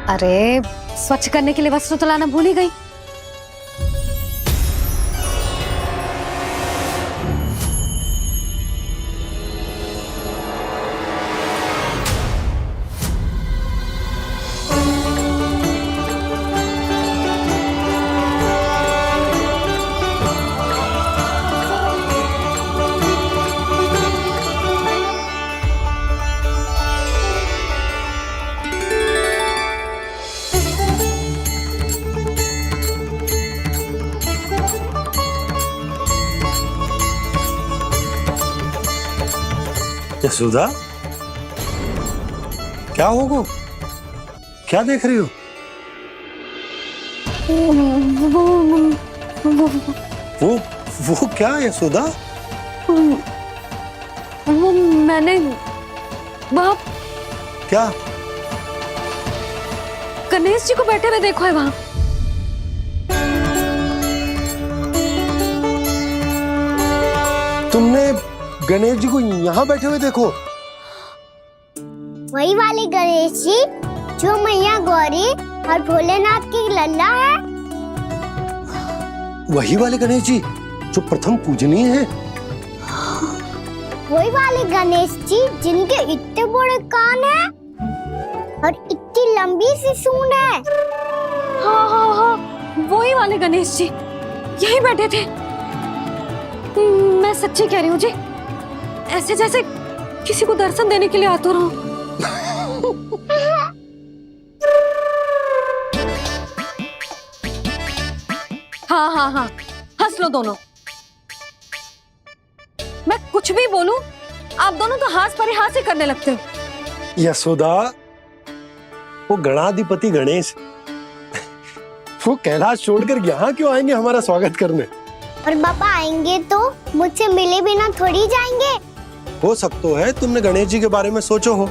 अरे स्वच्छ करने के लिए वस्त्र तो लाना भूल ही गई। यशोदा, क्या होगा? क्या देख रही हो? वो क्या यशोदा? वो मैंने वहाँ क्या? गणेश जी को बैठे हुए देखो है वहाँ। तुमने गणेश जी को यहाँ बैठे हुए देखो? वही वाले गणेश जी जो मैया गौरी और भोलेनाथ की लल्ला है। वही वाले गणेश जी जो प्रथम पूजनीय है। वही वाले गणेश जी जिनके इतने बड़े कान हैं और इतनी लंबी सी सूंड है। हाँ हाँ हाँ, वही वाले गणेश जी यही बैठे थे। मैं सच्ची कह रही हूँ जी, ऐसे जैसे किसी को दर्शन देने के लिए आतुर हूँ। हाँ हाँ हाँ, हंस लो दोनों। मैं कुछ भी बोलूं, आप दोनों तो हाथ परिहास ही करने लगते हो। यशोदा, वो गणाधिपति गणेश वो कैलाश छोड़कर यहाँ क्यों आएंगे हमारा स्वागत करने? और पापा आएंगे तो मुझसे मिले बिना थोड़ी जाएंगे। हो सकता है तुमने गणेश जी के बारे में सोचो हो,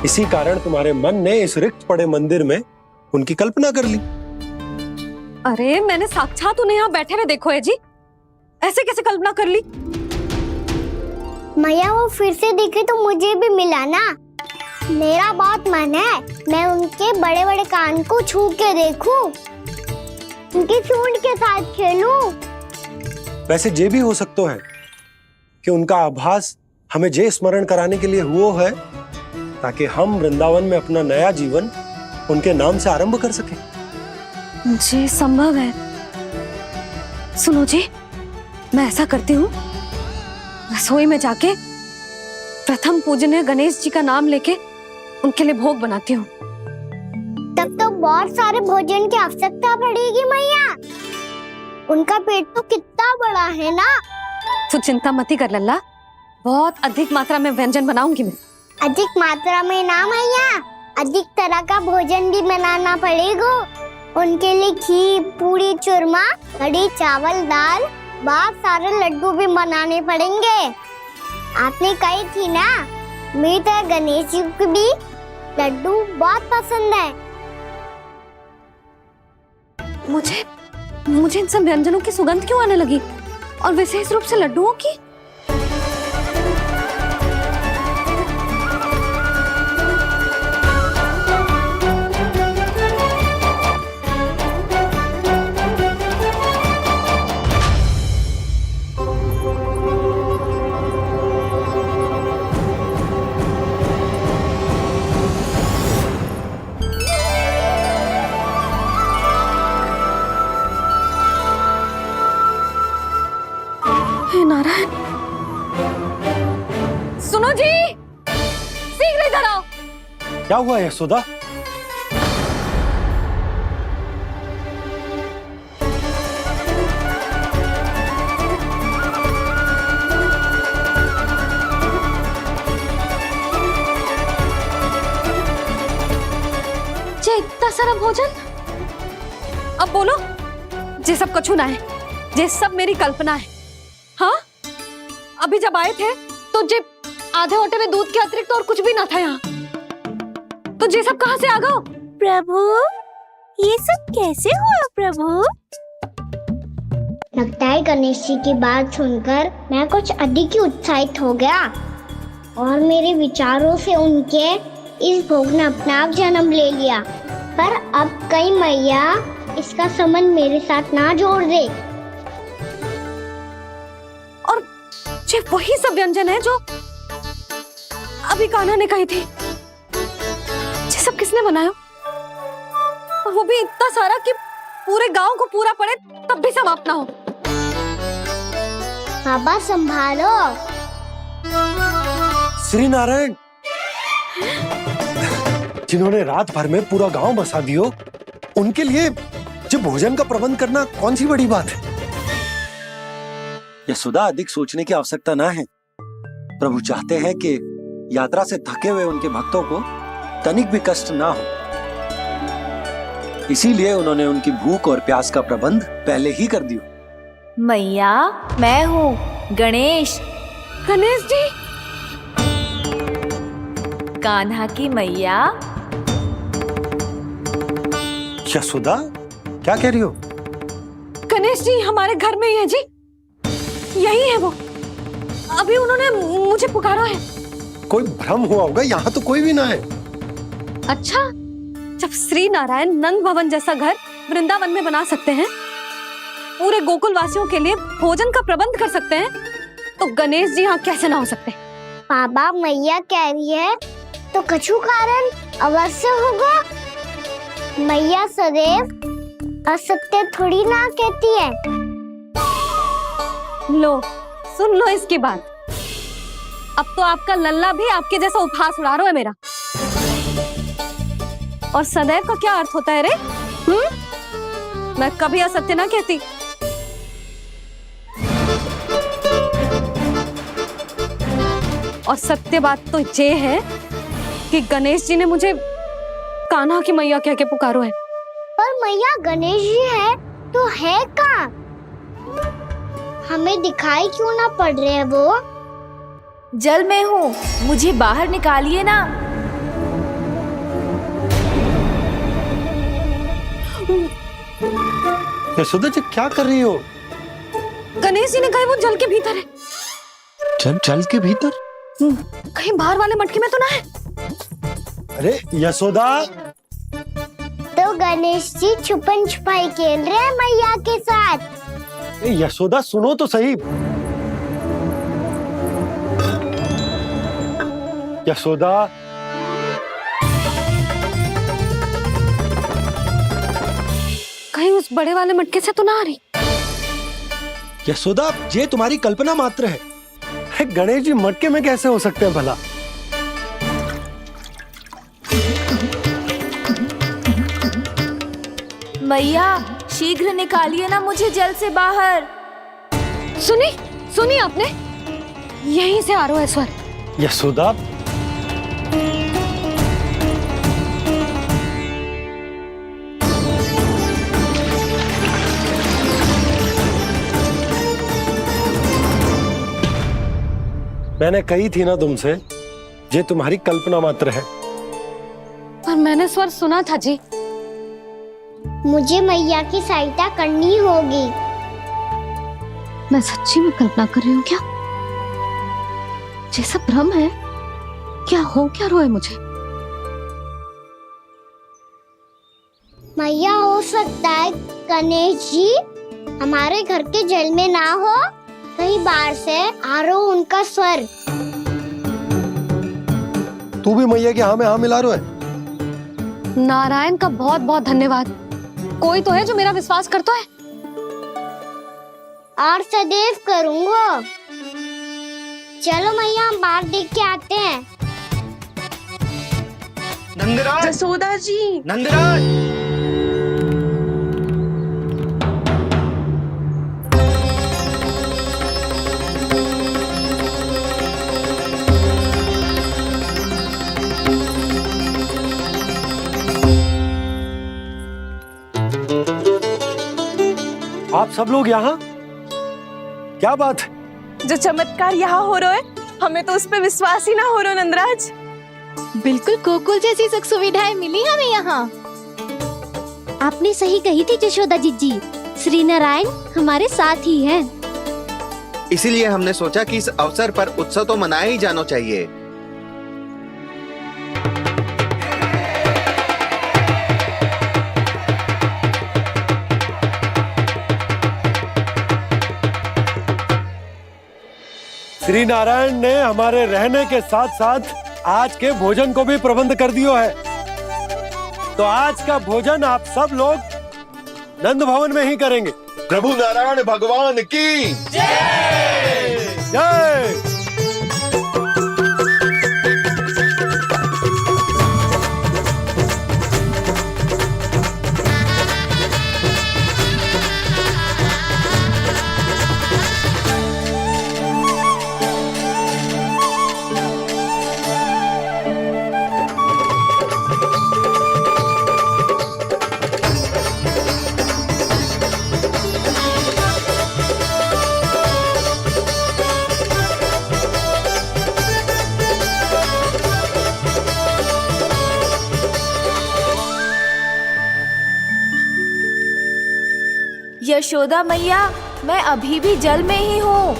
इसी कारण तुम्हारे मन ने इस रिक्त पड़े मंदिर में उनकी कल्पना कर ली। अरे मैंने साक्षात उन्हें यहाँ बैठे हुए देखो है जी, ऐसे कैसे कल्पना कर ली? मैया वो फिर से दिखे तो मुझे भी मिला ना। मेरा बहुत मन है मैं उनके बड़े बड़े कान को छू के देखूं, उनकी सूंड के साथ खेलूं। वैसे ये भी हो सकता है कि उनका आभास हमें जे स्मरण कराने के लिए हुआ है ताकि हम वृंदावन में अपना नया जीवन उनके नाम से आरंभ कर सके। जी संभव है। सुनो जी, मैं ऐसा करती हूँ, रसोई में जाके प्रथम पूजनीय गणेश जी का नाम लेके उनके लिए भोग बनाती हूँ। तब तो बहुत सारे भोजन की आवश्यकता पड़ेगी मैया। उनका पेट तो कितना बड़ा है ना। तू चिंता मत कर लल्ला, बहुत अधिक मात्रा में व्यंजन बनाऊंगी मैं। अधिक मात्रा में ना मैया, अधिक तरह का भोजन भी बनाना पड़ेगा। उनके लिए खीर, पूरी, चूरमा, कढ़ी, चावल, दाल, बहुत सारे लड्डू भी बनाने पड़ेंगे। आपने कही थी ना, मेरी तरह गणेश जी को भी लड्डू बहुत पसंद है। मुझे इन सब व्यंजनों की सुगंध क्यों आने लगी, और विशेष रूप से लड्डुओं की? नारायण, सुनो जी, शीघ्र इधर आओ। क्या हुआ यशोदा? जे इतना सारा भोजन, अब बोलो, जे सब कछु ना है, जे सब मेरी कल्पना है। हाँ, अभी जब आए थे तो जे आधे ओटे में दूध के अतिरिक्त और कुछ भी ना था यहाँ, तो ये सब कहाँ से आ गए? प्रभु, ये सब कैसे हुआ प्रभु? लगता है गणेश जी की बात सुनकर मैं कुछ अधिक ही उत्साहित हो गया और मेरे विचारों से उनके इस भोग ने अपना आप जन्म ले लिया। पर अब कहीं मैया इसका संबंध मेरे साथ ना जोड़ दे। और ये वही सब व्यंजन है जो अभी कान्हा ने कही थी। ये सब किसने बनाया? और वो भी इतना सारा कि पूरे गांव को पूरा पड़े तब भी समाप्त ना हो। बाबा संभालो। श्री नारायण, जिन्होंने रात भर में पूरा गांव बसा दियो, उनके लिए जो भोजन का प्रबंध करना कौन सी बड़ी बात है। यशोदा, अधिक सोचने की आवश्यकता ना है। प्रभु चाहते हैं कि यात्रा से थके हुए उनके भक्तों को तनिक भी कष्ट ना हो, इसीलिए उन्होंने उनकी भूख और प्यास का प्रबंध पहले ही कर दिया। मैया, मैं हूँ गणेश। गणेश जी, कान्हा की मैया। यशोदा, क्या कह रही हो? गणेश जी हमारे घर में ही है जी, यही है वो। अभी उन्होंने मुझे पुकारा है। कोई भ्रम हुआ होगा, यहाँ तो कोई भी ना है। अच्छा, जब श्री नारायण नंद भवन जैसा घर वृंदावन में बना सकते हैं, पूरे गोकुल वासियों के लिए भोजन का प्रबंध कर सकते हैं, तो गणेश जी यहाँ कैसे ना हो सकते? बाबा, मैया कह रही है तो कछु कारण अवश्य होगा। मैया सदैव असत्य थोड़ी ना कहती है। लो, सुन लो इसकी बात। अब तो आपका लल्ला भी आपके जैसा उपहास उड़ा रहा है मेरा। और सदैव का क्या अर्थ होता है रे? मैं कभी असत्य ना कहती। और सत्य बात तो ये है कि गणेश जी ने मुझे कान्हा की मैया कह के पुकारो है। पर मैया, गणेश जी है तो है कहाँ? हमें दिखाई क्यों ना पड़ रहे हैं वो? जल में हूँ, मुझे बाहर निकालिए ना। यशोदा जी, क्या कर रही हो? गणेश जी ने कहा वो जल के भीतर है। जल के भीतर? कहीं बाहर वाले मटके में तो ना है? अरे यशोदा! तो गणेश जी छुपन छुपाई खेल रहे हैं मैया के साथ। यशोदा, सुनो तो सही। यशोदा, कहीं उस बड़े वाले मटके से तो ना आ रही? यशोदा, ये तुम्हारी कल्पना मात्र है। गणेश जी मटके में कैसे हो सकते हैं भला? मैया, शीघ्र निकालिए ना मुझे जल से बाहर। सुनी आपने? यहीं से आ रहा है स्वर। यशोदा, मैंने कही थी ना तुमसे, ये तुम्हारी कल्पना मात्र है। पर मैंने स्वर सुना था जी। मुझे मैया की सहायता करनी होगी। मैं सच्ची में कल्पना कर रही हूँ क्या? ये सब भ्रम है क्या? हो क्या रहा है मुझे? मैया, हो सकता है गणेश जी हमारे घर के जल में ना हो, कहीं बाहर से आ रहा हो उनका स्वर। तू भी मैया के हाँ में हाँ मिला रहा है। नारायण का बहुत बहुत धन्यवाद। कोई तो है जो मेरा विश्वास करता है। और सदैव करूँगा। चलो मैया, हम बाहर देख के आते हैं। नंदराज! जसोदा जी! नंदराज! आप सब लोग यहाँ? क्या बात है? जो चमत्कार यहाँ हो रहा है, हमें तो उस पे विश्वास ही ना हो रहा नंदराज। बिल्कुल गोकुल जैसी सुख सुविधाएं मिली हमें यहाँ। आपने सही कही थी यशोदा जीजी, श्री नारायण हमारे साथ ही हैं। इसीलिए हमने सोचा कि इस अवसर पर उत्सव तो मनाया ही जाना चाहिए। श्री नारायण ने हमारे रहने के साथ साथ आज के भोजन को भी प्रबंध कर दियो है। तो आज का भोजन आप सब लोग नंद भवन में ही करेंगे। प्रभु नारायण भगवान की जय। यशोदा मैया, मैं अभी भी जल में ही हूँ।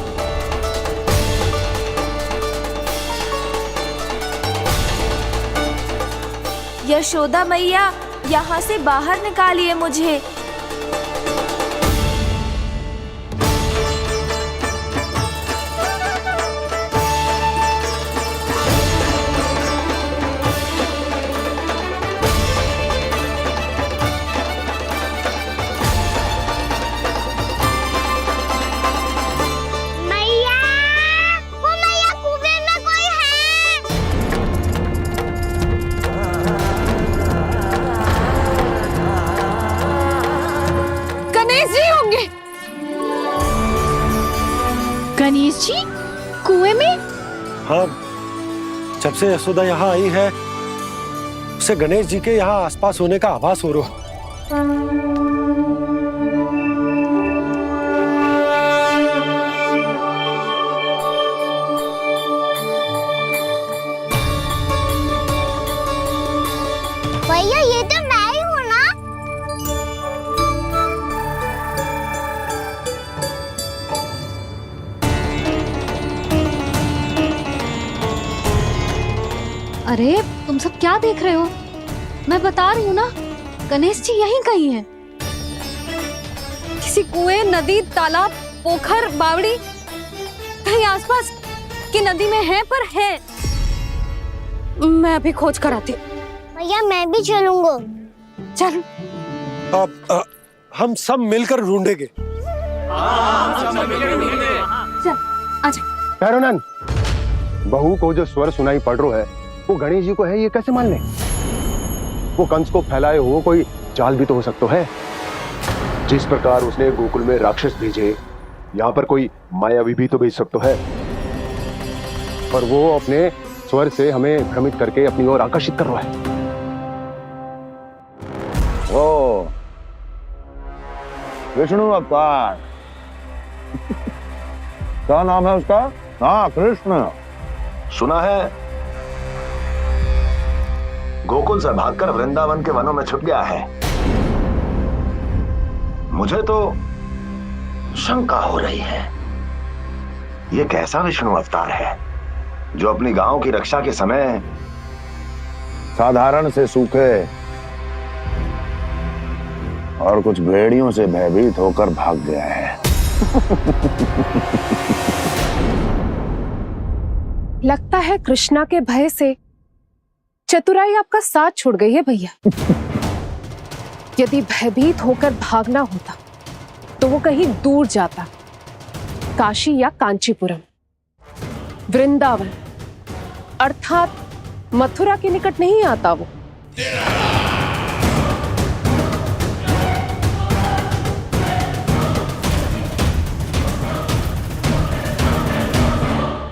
यशोदा मैया, यहाँ से बाहर निकालिए मुझे। मैया, वो मैया कुएं में कोई है। गणेश जी होंगे। गणेश जी कुएं में? हाँ, जब से यशोदा यहाँ आई है उसे गणेश जी के यहाँ आसपास होने का आभास हो रहा। भैया ये तो मैं ही हूँ ना। अरे तुम सब क्या देख रहे हो? मैं बता रही हूँ ना, गणेश जी यहीं कहीं हैं। किसी कुएं, नदी, तालाब, पोखर, बावड़ी कहीं आसपास की नदी में है, पर है। मैं अभी खोज कर आती हूँ। भैया मैं भी चलूंगा। चल। अब हम सब मिलकर ढूंढेंगे। चल आजा। पैरोनन, बहू को जो स्वर सुनाई पड़ रहा है वो गणेश जी को है, ये कैसे मान ले? वो कंस को फैलाए हुए कोई चाल भी तो हो सकता है। जिस प्रकार उसने गोकुल में राक्षस भेजे, यहाँ पर कोई मायावी भी तो भेज सकता है। पर वो अपने स्वर से हमें भ्रमित करके अपनी ओर आकर्षित कर रहा है। ओ विष्णु अवतार। क्या नाम है उसका? हाँ, कृष्ण। सुना है गोकुल से भागकर वृंदावन के वनों में छुप गया है। मुझे तो शंका हो रही है, ये कैसा विष्णु अवतार है जो अपनी गांव की रक्षा के समय साधारण से सूखे और कुछ भेड़ियों से भयभीत होकर भाग गया है। लगता है कृष्णा के भय से चतुराई आपका साथ छोड़ गई है भैया। यदि भयभीत होकर भागना होता तो वो कहीं दूर जाता, काशी या कांचीपुरम, वृंदावन अर्थात मथुरा के निकट नहीं आता वो।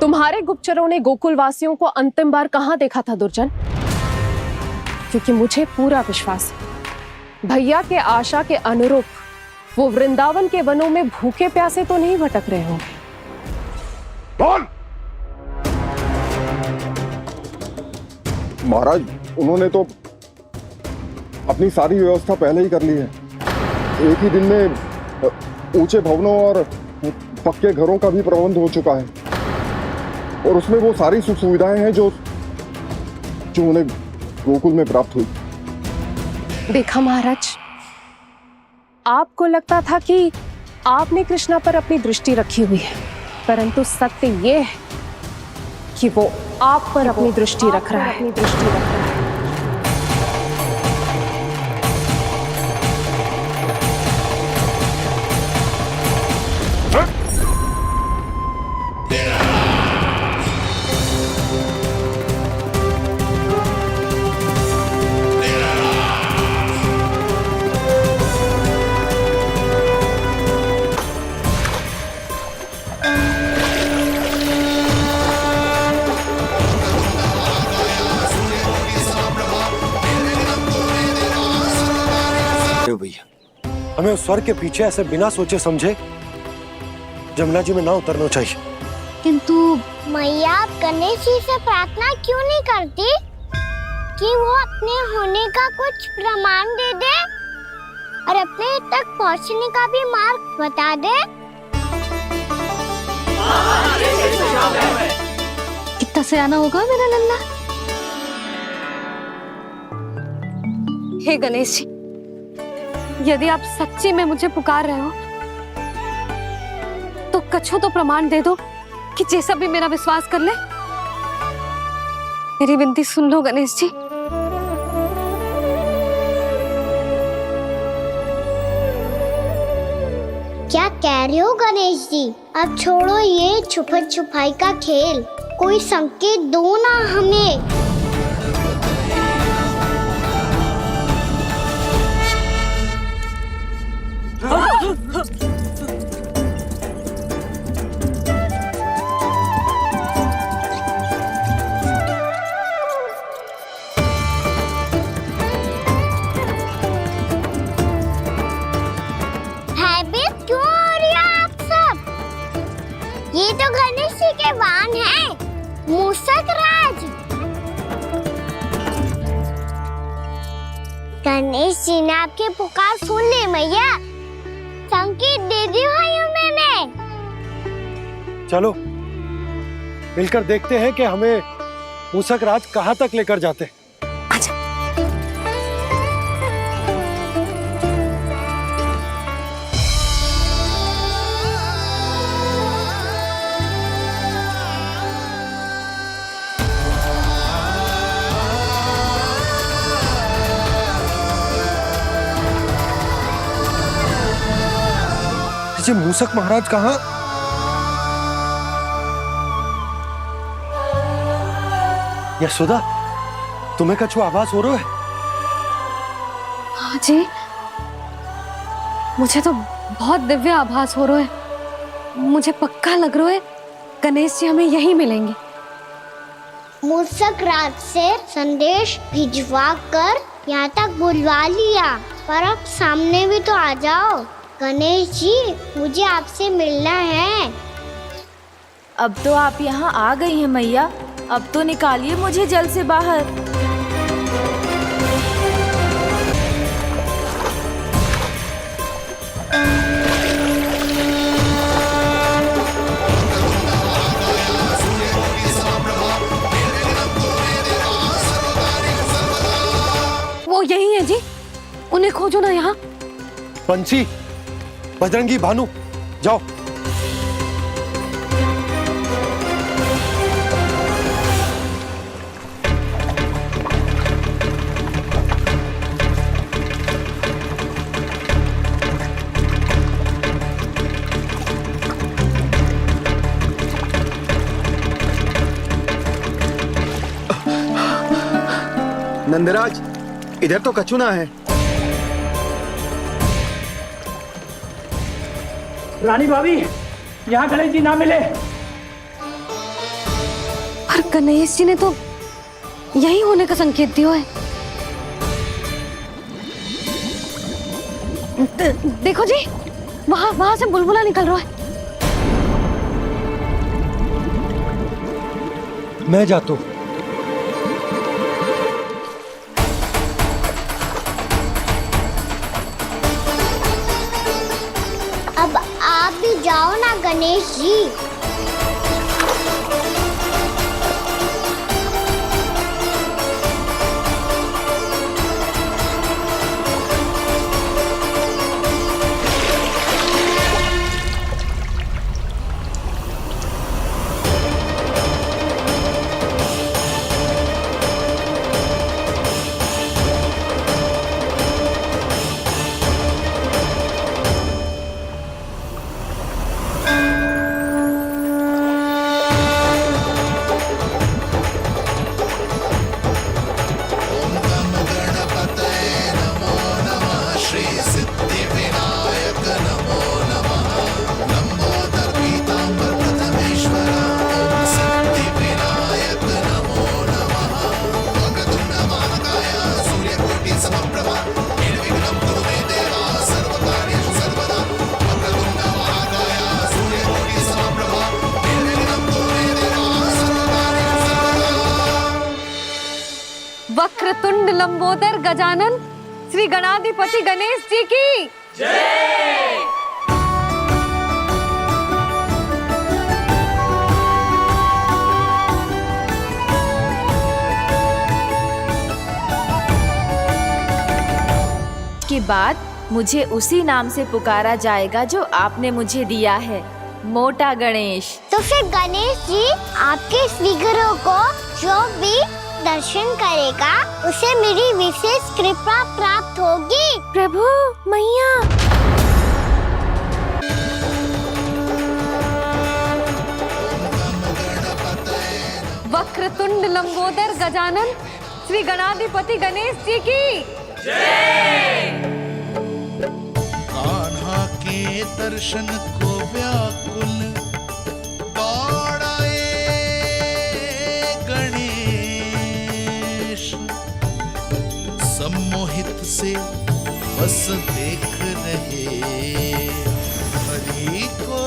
तुम्हारे गुप्तचरों ने गोकुल वासियों को अंतिम बार कहां देखा था दुर्जन? क्योंकि मुझे पूरा विश्वास है भैया के आशा के अनुरूप वो वृंदावन के वनों में भूखे प्यासे तो नहीं भटक रहे होंगे। बोल! महाराज, उन्होंने तो अपनी सारी व्यवस्था पहले ही कर ली है। एक ही दिन में ऊंचे भवनों और पक्के घरों का भी प्रबंध हो चुका है, और उसमें वो सारी सुख सुविधाएं हैं जो उन्हें गोकुल में प्राप्त हुई। देखा महाराज, आपको लगता था कि आपने कृष्णा पर अपनी दृष्टि रखी हुई है, परंतु सत्य ये है कि वो आप पर अपनी दृष्टि रख रहा है। भैया हमें उस स्वर्ग के पीछे ऐसे बिना सोचे समझे जमुना जी में ना उतरना चाहिए। किंतु मैया आप गणेश जी से प्रार्थना क्यों नहीं करती कि वो अपने होने का कुछ प्रमाण दे दे और अपने तक पहुंचने का भी मार्ग बता दे। कितना सयाना होगा मेरा लल्ला। हे गणेश जी, यदि आप सच्ची में मुझे पुकार रहे हो तो कछु तो प्रमाण दे दो कि जैसा भी मेरा विश्वास कर ले। मेरी विनती सुन लो गणेश जी। क्या कह रहे हो गणेश जी? अब छोड़ो ये छुपन छुपाई का खेल, कोई संकेत दो ना हमें। भयभीत क्यों हो रही हो आप सब? ये तो गणेश जी के वाहन हैं, मूषक राज। गणेश जी ने आपकी पुकार सुन ली मैया, संकेत दे दी भाइयों मैंने। चलो मिलकर देखते हैं कि हमें मूषक राज कहाँ तक लेकर जाते हैं। जी मूषक महाराज कहाँ? यशोदा, तुम्हें कछु आभास हो रहा है? हाँ जी, मुझे तो बहुत दिव्य आभास हो रहा है। मुझे पक्का लग रहा है गणेश जी हमें यहीं मिलेंगे। मूषक राज से संदेश भिजवा कर यहाँ तक बुलवा लिया, पर अब सामने भी तो आ जाओ। गणेश जी, मुझे आपसे मिलना है। अब तो आप यहाँ आ गई हैं मैया, अब तो निकालिए मुझे जल से बाहर। वो यही है जी, उन्हें खोजो ना यहाँ। पंछी, बजरंगी, भानु, जाओ। नंदराज, इधर तो कछु ना है। रानी भाभी, यहाँ गणेश जी ना मिले। पर गणेश जी ने तो यही होने का संकेत दिया है। देखो जी, वहां से बुलबुला निकल रहा है। मैं जाता हूँ। अब आप भी जाओ ना गणेश जी। लंबोदर गजानन श्री गणाधिपति गणेश जी की जय। के बाद मुझे उसी नाम से पुकारा जाएगा जो आपने मुझे दिया है, मोटा गणेश। तो फिर गणेश जी आपके इस विग्रह को जो भी दर्शन करेगा उसे मेरी विशेष कृपा प्राप्त होगी। प्रभु मैया। वक्रतुंड लंबोदर गजानन श्री गणाधिपति गणेश जी की जय। कान्हा के दर्शन को व्याकुल दौड़ाए गणेश, सम्मोहित से बस देख रहे हरि को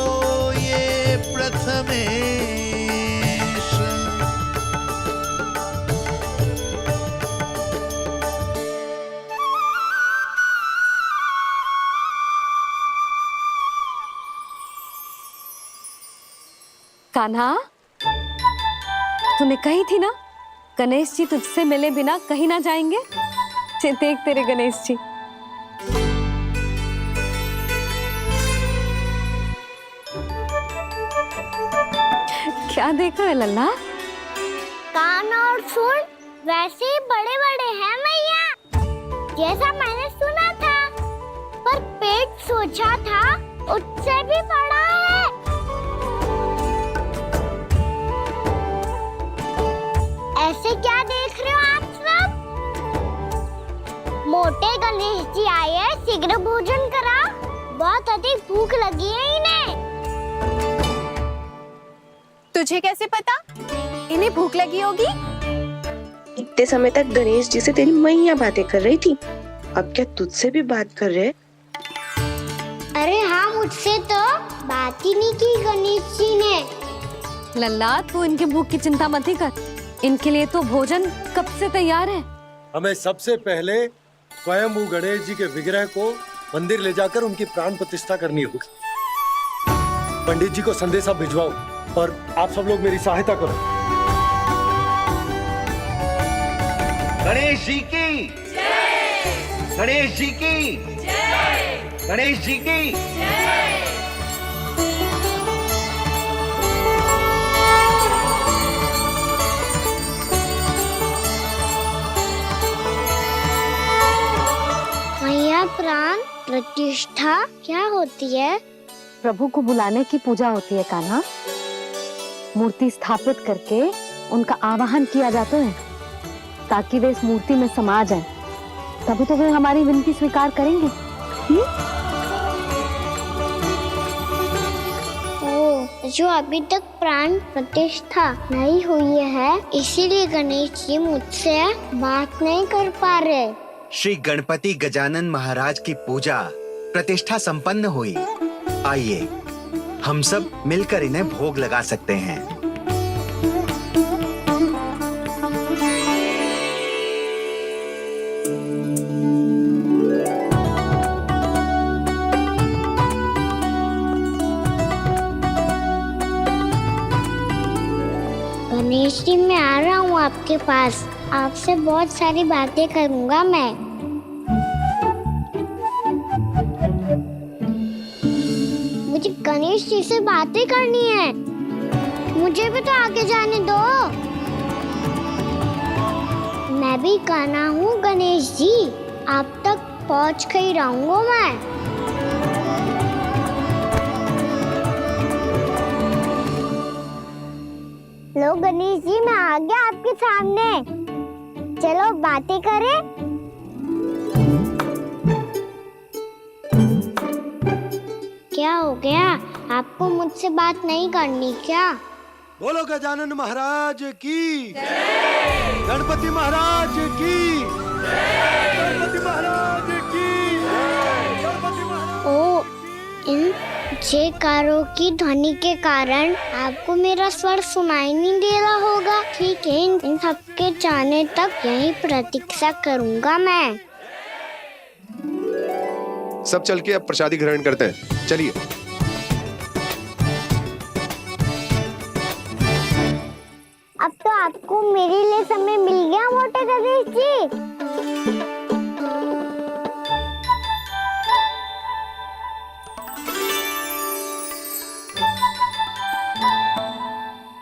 ये प्रथमेश। कान्हा, तूने कही थी ना गणेश जी तुझसे मिले बिना कहीं ना जाएंगे। देख तेरे गणेश जी। क्या देख रहे लल्ला? कान और सुन वैसे ही बड़े बड़े हैं मैया, जैसा मैंने सुना था, पर पेट सोचा था उससे भी बड़ा है। ऐसे क्या देख रहे हो आप सब? मोटे गणेश जी आए हैं, शीघ्र भोजन करा, बहुत अधिक भूख लगी है इन्हें। तुझे कैसे पता इन्हें भूख लगी होगी? इतने समय तक गणेश जी से तेरी मैया बातें कर रही थी, अब क्या तुझसे भी बात कर रहे? अरे हाँ, मुझसे तो बात ही नहीं की गणेश जी ने। लल्ला, तू इनकी भूख की चिंता मत ही कर, इनके लिए तो भोजन कब से तैयार है। हमें सबसे पहले स्वयं गणेश जी के विग्रह को मंदिर ले जाकर उनकी प्राण प्रतिष्ठा करनी होगी। पंडित जी को संदेशा भिजवाओ और आप सब लोग मेरी सहायता करो। गणेश जी की जय। गणेश जी की जय। गणेश जी की जय। मैया, प्राण प्रतिष्ठा क्या होती है? प्रभु को बुलाने की पूजा होती है कान्हा। मूर्ति स्थापित करके उनका आवाहन किया जाता है ताकि वे इस मूर्ति में समा जाएं। तभी तो वे हमारी विनती स्वीकार करेंगे। ओ, जो अभी तक प्राण प्रतिष्ठा नहीं हुई है, इसीलिए गणेश जी मुझसे बात नहीं कर पा रहे। श्री गणपति गजानन महाराज की पूजा प्रतिष्ठा संपन्न हुई। आइए हम सब मिलकर इन्हें भोग लगा सकते हैं। गणेश जी, मैं आ रहा हूँ आपके पास, आपसे बहुत सारी बातें करूँगा मैं। मुझे गणेश जी से बातें करनी है, मुझे भी तो आगे जाने दो। मैं भी कान्हा हूँ गणेश जी, आप तक पहुँच कर ही रहूँगा मैं। लो गणेश जी, मैं आ गया आपके सामने, चलो बातें करें। क्या हो गया, आपको मुझसे बात नहीं करनी क्या? बोलो गजानन महाराज की जय। गणपति महाराज की जय। गणपति महाराज की जय। गणपति महाराज। ओ, इन जयकारों की ध्वनि के कारण आपको मेरा स्वर सुनाई नहीं दे रहा होगा। ठीक है, इन सबके जाने तक यही प्रतीक्षा करूंगा मैं। सब चल के अब प्रसादी ग्रहण करते हैं, चलिए। अब तो आपको मेरे लिए समय मिल गया मोटे गणेश जी।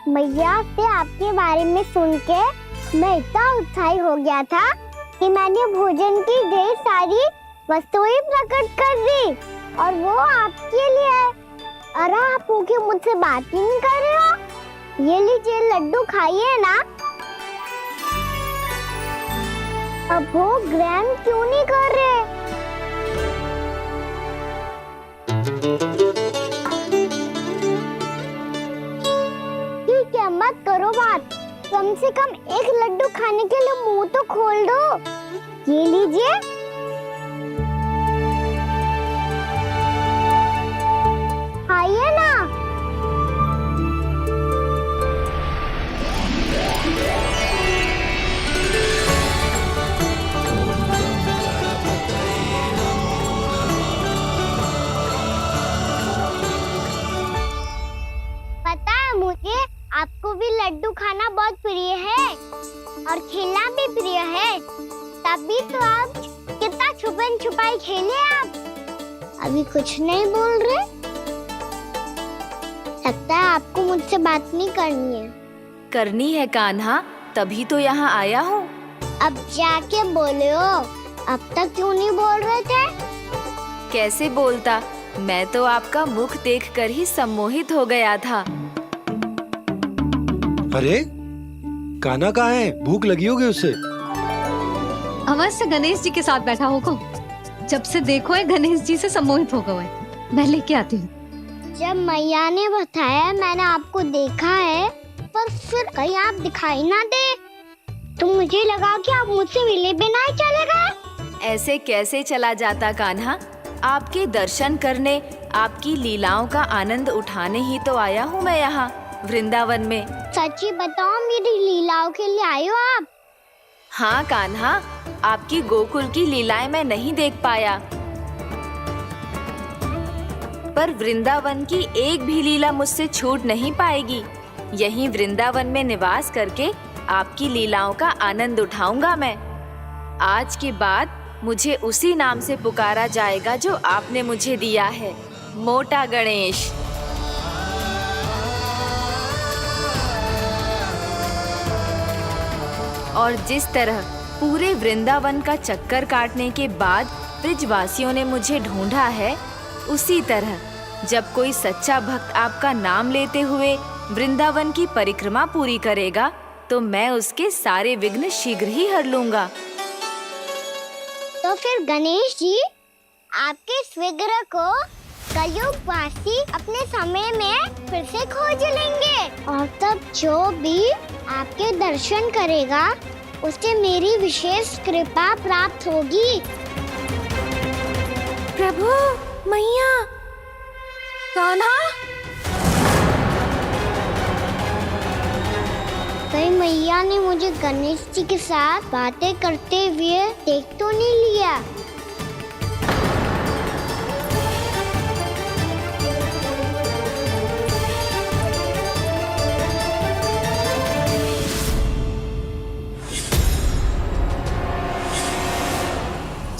भैया से आपके बारे में सुन के मैं इतना उत्साही हो गया था कि मैंने भोजन की ढेर सारी वस्तुएं प्रकट कर दी, और वो आपके लिए। अरे आप भूखे मुझसे बात ही नहीं कर रहे हो। ये लीजिए लड्डू खाइए ना। अब वो ग्रहण क्यों नहीं कर रहे? ठीक है, मत करो बात। कम से कम एक लड्डू खाने के लिए मुंह तो खोल दो। ये लीजिए। खाइए ना। पता है मुझे, आपको भी लड्डू खाना बहुत प्रिय है और खेलना भी प्रिय है। तभी तो आप कितना छुपन छुपाई खेले। आप अभी कुछ नहीं बोल रहे। लगता है आपको मुझसे बात नहीं करनी है। करनी है कान्हा, तभी तो यहाँ आया हूँ। अब जाके बोलो। अब तक क्यों नहीं बोल रहे थे? कैसे बोलता, मैं तो आपका मुख देखकर ही सम्मोहित हो गया था। अरे कान्हा कहाँ है? भूख लगी होगी उसे। अवश्य गणेश जी के साथ बैठा होगा। जब से देखो है गणेश जी से सम्मोहित हो गए। मैं लेके आती हूँ। जब मैया ने बताया मैंने आपको देखा है, पर फिर कहीं आप दिखाई ना दे, तो मुझे लगा कि आप मुझसे मिले बिना ही चले गए। ऐसे कैसे चला जाता कान्हा? आपके दर्शन करने, आपकी लीलाओं का आनंद उठाने ही तो आया हूँ मैं यहाँ वृंदावन में। सच्ची बताओ, मेरी लीलाओं के लिए आए हो आप? हाँ कान्हा, आपकी गोकुल की लीलाएं मैं नहीं देख पाया, पर वृंदावन की एक भी लीला मुझसे छूट नहीं पाएगी। यहीं वृंदावन में निवास करके आपकी लीलाओं का आनंद उठाऊंगा मैं। आज के बाद मुझे उसी नाम से पुकारा जाएगा जो आपने मुझे दिया है, मोटा गणेश। और जिस तरह पूरे वृंदावन का चक्कर काटने के बाद ब्रिजवासियों ने मुझे ढूंढा है, उसी तरह जब कोई सच्चा भक्त आपका नाम लेते हुए वृंदावन की परिक्रमा पूरी करेगा, तो मैं उसके सारे विघ्न शीघ्र ही हर लूंगा। तो फिर गणेश जी, आपके इस विग्रह को कलयुगवासी अपने समय में फिर से खोज लेंगे, और तब जो भी आपके दर्शन करेगा उसे मेरी विशेष कृपा प्राप्त होगी। प्रभु, मैया, कान्हा, कहीं मैया ने मुझे गणेश जी के साथ बातें करते हुए देख तो नहीं लिया?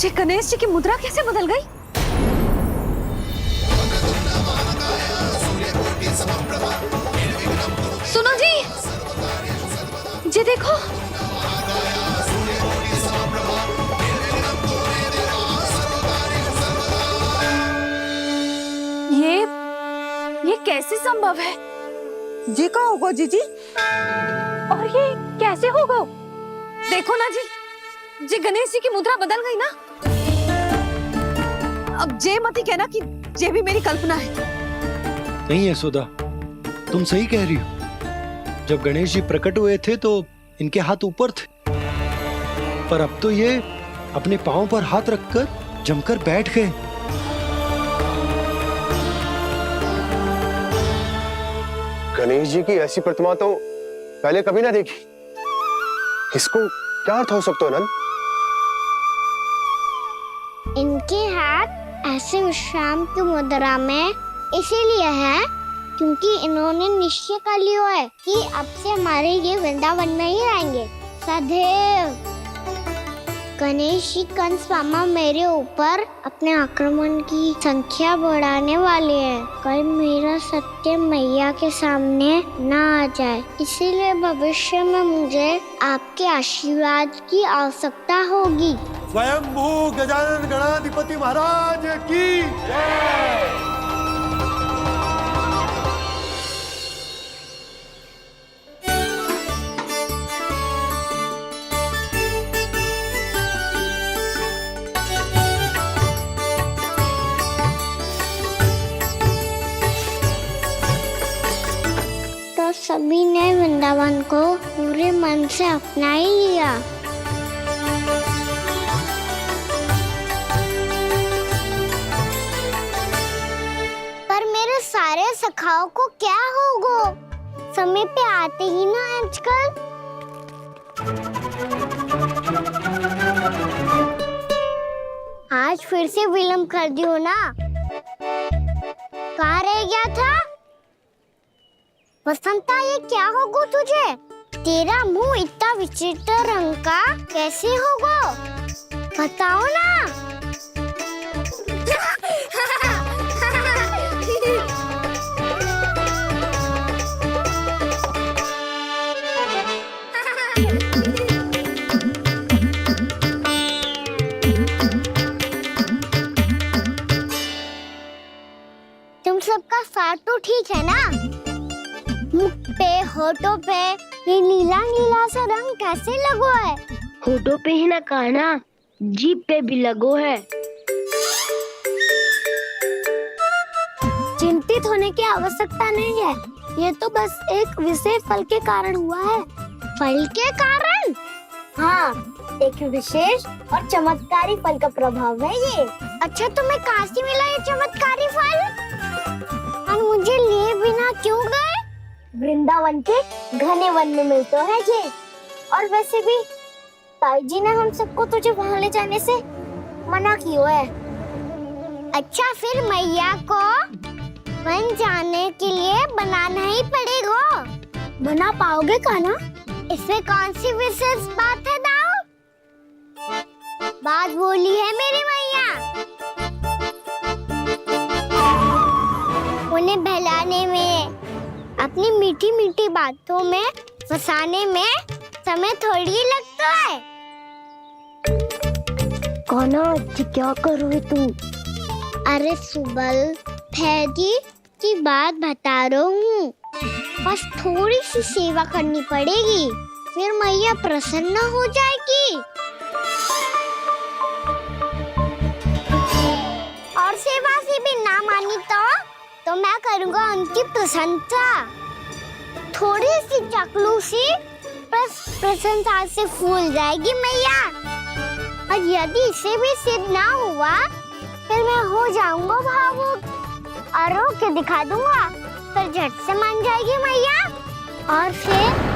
ये गणेश जी की मुद्रा कैसे बदल गई? सुनो जी, ये देखो। ये कैसे संभव है? जी का होगा जीजी? और ये कैसे होगा? देखो ना जी, जी गणेश जी की मुद्रा बदल गई ना। अब जे मती कहना कि ये भी मेरी कल्पना है। नहीं यशोदा, तुम सही कह रही हो। जब गणेश जी प्रकट हुए थे तो इनके हाथ ऊपर थे, पर अब तो ये अपने पांव पर हाथ रखकर जमकर बैठ गए। गणेश जी की ऐसी प्रतिमा तो पहले कभी ना देखी। इसको क्या अर्थ हो सकता है नंद? इनके हाथ ऐसे विश्राम की मुद्रा में इसीलिए है क्योंकि इन्होंने निश्चय कर लिया है कि अब से हमारे ये वृंदावन में ही रहेंगे सदैव। गणेश जी कंस मामा मेरे ऊपर अपने आक्रमण की संख्या बढ़ाने वाले हैं। कल मेरा सत्य मैया के सामने ना आ जाए, इसीलिए भविष्य में मुझे आपके आशीर्वाद की आवश्यकता होगी। स्वयंभू गजानन गणाधिपति महाराज की जय। तो सभी ने वृंदावन को पूरे मन से अपना ही लिया। पर मेरे सारे सखाओं को क्या होगा? समय पे आते ही ना आजकल। आज फिर से विलम्ब कर दियो ना। कहाँ रह गया था? वसंता, ये क्या होगा तुझे? तेरा मुंह इतना विचित्र रंग का कैसे होगा? बताओ ना। तुम सबका साथ तो ठीक है ना? मुख पे, होठों पे ये नीला नीला सा रंग कैसे लगो है? होठों पे ही ना काना, जीभ पे भी लगो है। चिंतित होने की आवश्यकता नहीं है, ये तो बस एक विशेष फल के कारण हुआ है। फल के कारण? हाँ, एक विशेष और चमत्कारी फल का प्रभाव है ये। अच्छा, तुम्हें कहाँ से मिला ये चमत्कारी फल? और मुझे लिए बिना क्यों गए? वृंदावन के घने वन में मिलते हैं ये। और वैसे भी ताई जी ने हम सबको तुझे वहाँ ले जाने से मना किया है। अच्छा, फिर मैया को वन जाने के लिए बनाना ही पड़ेगा। बना पाओगे कान्हा? इसमें कौन सी विशेष बात है दाऊ? बात बोली है मेरी मैया। उन्हें बहलाने में, अपनी मीठी मीठी बातों में फंसाने में समय थोड़ी लगता है। कान्हा, क्या करोगे तू? अरे सुबल, फैजी की बात बता रहा हूँ। बस थोड़ी सी सेवा करनी पड़ेगी, फिर मैया प्रसन्न हो जाएगी। और सेवा से भी ना मानी तो मैं करूँगा उनकी प्रशंसा। थोड़ी सी चकलूसी बस प्रशंसा से फूल जाएगी मैया। और यदि इसे भी सिद्ध ना हुआ, फिर मैं हो जाऊंगा भावुक और रो के दिखा दूंगा, फिर झट से मान जाएगी मैया। और फिर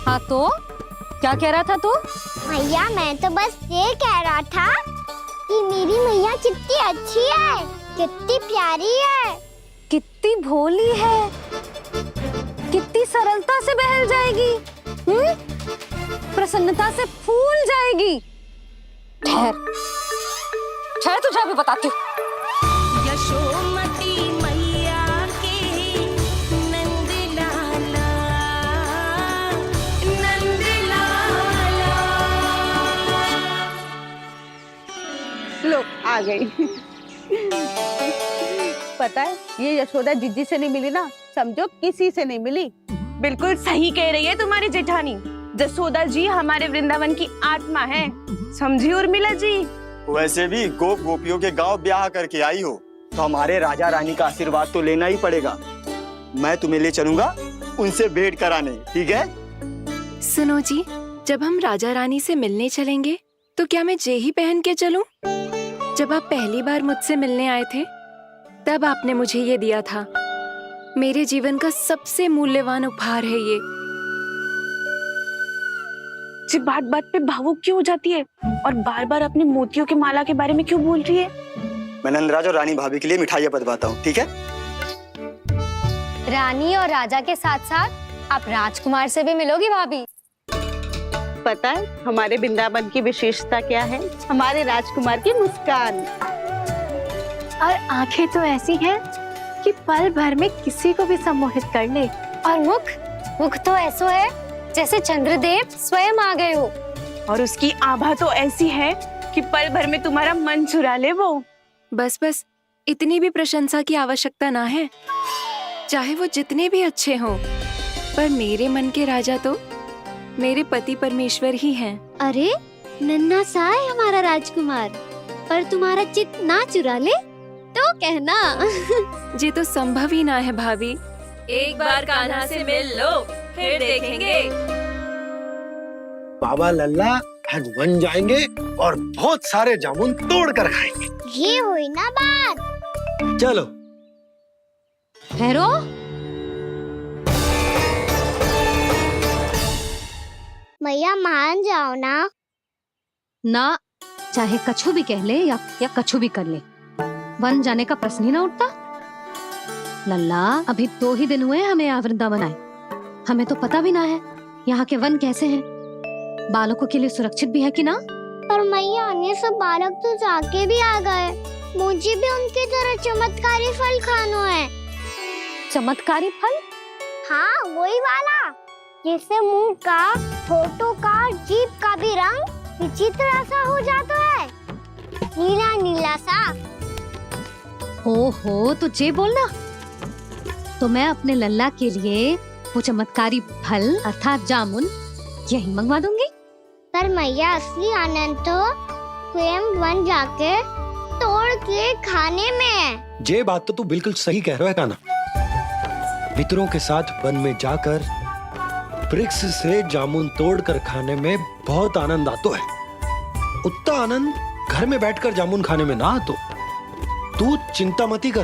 हाँ, तो क्या कह रहा था तू? मैया, मैं तो बस ये कह रहा था कि मेरी मैया कितनी अच्छी है, कितनी प्यारी है, कितनी भोली है, कितनी सरलता से बहल जाएगी, प्रसन्नता से फूल जाएगी। ठहर ठहर, तुझे अभी बताती हूँ। यशोमती मैया के नंद लाला, नंद लाला। लो, आ गई। पता है, ये यशोदा जीजी से नहीं मिली ना, समझो किसी से नहीं मिली। बिल्कुल सही कह रही है तुम्हारी जेठानी। यशोदा जी हमारे वृंदावन की आत्मा है, समझी उर्मिला जी। वैसे भी गोप गोपियों के गांव ब्याह करके आई हो, तो हमारे राजा रानी का आशीर्वाद तो लेना ही पड़ेगा। मैं तुम्हें ले चलूंगा उनसे भेंट कराने, ठीक है? सुनो जी, जब हम राजा रानी से मिलने चलेंगे तो क्या मैं जे ही पहन के चलूं? जब आप पहली बार मुझसे मिलने आए थे तब आपने मुझे ये दिया था। मेरे जीवन का सबसे मूल्यवान उपहार है ये। जी बात बात पे भावुक क्यों हो जाती है और बार बार अपनी मोतियों की माला के बारे में क्यों बोल रही है? मैं नंदराज और रानी भाभी के लिए मिठाइयाँ बंटवाता हूँ, ठीक है? रानी और राजा के साथ साथ आप राजकुमार से भी मिलोगी भाभी। पता है हमारे वृंदावन की विशेषता क्या है? हमारे राजकुमार की मुस्कान और आंखें तो ऐसी हैं कि पल भर में किसी को भी सम्मोहित कर ले। और मुख तो ऐसा है जैसे चंद्रदेव स्वयं आ गए हो। और उसकी आभा तो ऐसी है कि पल भर में तुम्हारा मन चुरा ले वो। बस बस, इतनी भी प्रशंसा की आवश्यकता ना है। चाहे वो जितने भी अच्छे हों, पर मेरे मन के राजा तो मेरे पति परमेश्वर ही हैं। अरे नन्हा सा है हमारा राजकुमार, पर तुम्हारा चित्त ना चुरा ले तो कहना। ये तो संभव ही ना है भाभी। एक बार कान्हा से मिल लो, फिर देखेंगे। बाबा लल्ला आज वन जाएंगे और बहुत सारे जामुन तोड़ कर खाएंगे। ये हुई ना बात। चलो भैरो, मैया मान जाओ ना। चाहे कछु भी कह ले या कछु भी कर ले, वन जाने का प्रश्न ही ना उठता। लल्ला, अभी 2 ही दिन हुए हमें यहाँ वृंदावन आए। हमें तो पता भी ना है यहाँ के वन कैसे हैं, बालकों के लिए सुरक्षित भी है कि ना। पर मैया अन्य सब बालक तो जाके भी आ गए। मुझे भी उनकी तरह चमत्कारी फल खाना है। चमत्कारी फल? हाँ, वही वाला जिससे मुंह का, होठों का, जीभ का भी रंग विचित्र सा हो जाता है, नीला नीला सा। ओहो, तो जे बोलना। तो मैं अपने लल्ला के लिए वो चमत्कारी फल अर्थात जामुन यही मंगवा दूंगी। पर मैया असली आनंद तो स्वयं वन जाके तोड़ के खाने में है। ये बात तो तू बिल्कुल सही कह रहा है कान्हा। मित्रों के साथ वन में जाकर वृक्ष से जामुन तोड़कर खाने में बहुत आनंद आता है। उतना आनंद घर में बैठकर जामुन खाने में ना आतो। तू चिंता मती कर,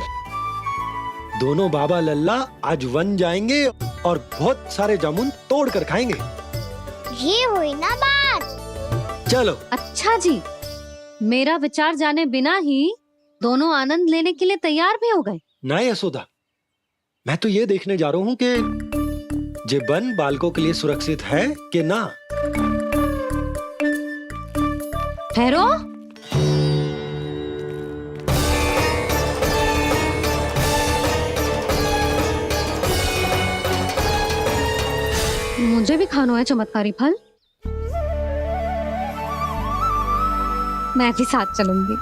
दोनों बाबा लल्ला आज वन जाएंगे और बहुत सारे जामुन तोड़कर खाएंगे। ये हुई ना बात। चलो। अच्छा जी, मेरा विचार जाने बिना ही दोनों आनंद लेने के लिए तैयार भी हो गए। ना यशोदा, मैं तो ये देखने जा रहा हूँ कि जे वन बालकों के लिए सुरक्षित है कि ना। ठहरो, मुझे भी खाना है चमत्कारी फल। मैं भी साथ चलूंगी।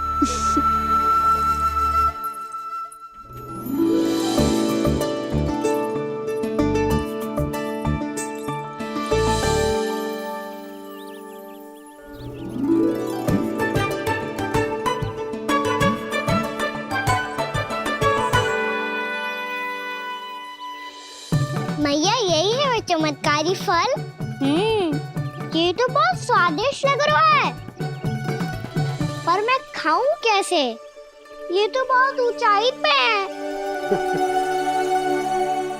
मैया यही है वो चमत्कारी फल। ये तो बहुत स्वादिष्ट लग रहा है, पर मैं खाऊं कैसे? ये तो बहुत ऊंचाई पे है।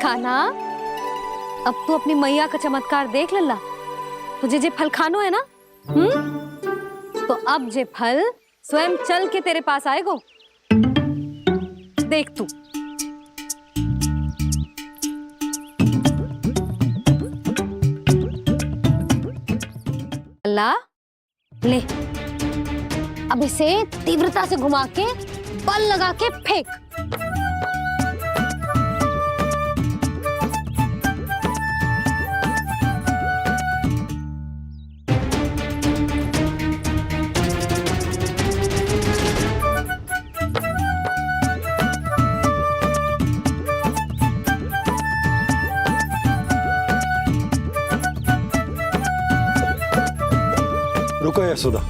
खाना, अब तू अपनी मैया का चमत्कार देख लल्ला। तुझे जे फल खानो है ना, तो अब जे फल स्वयं चल के तेरे पास आएगो। देख तू। लल्ला, ले, अब इसे तीव्रता से घुमा के बल लगा के फेंक। रुको यशोदा,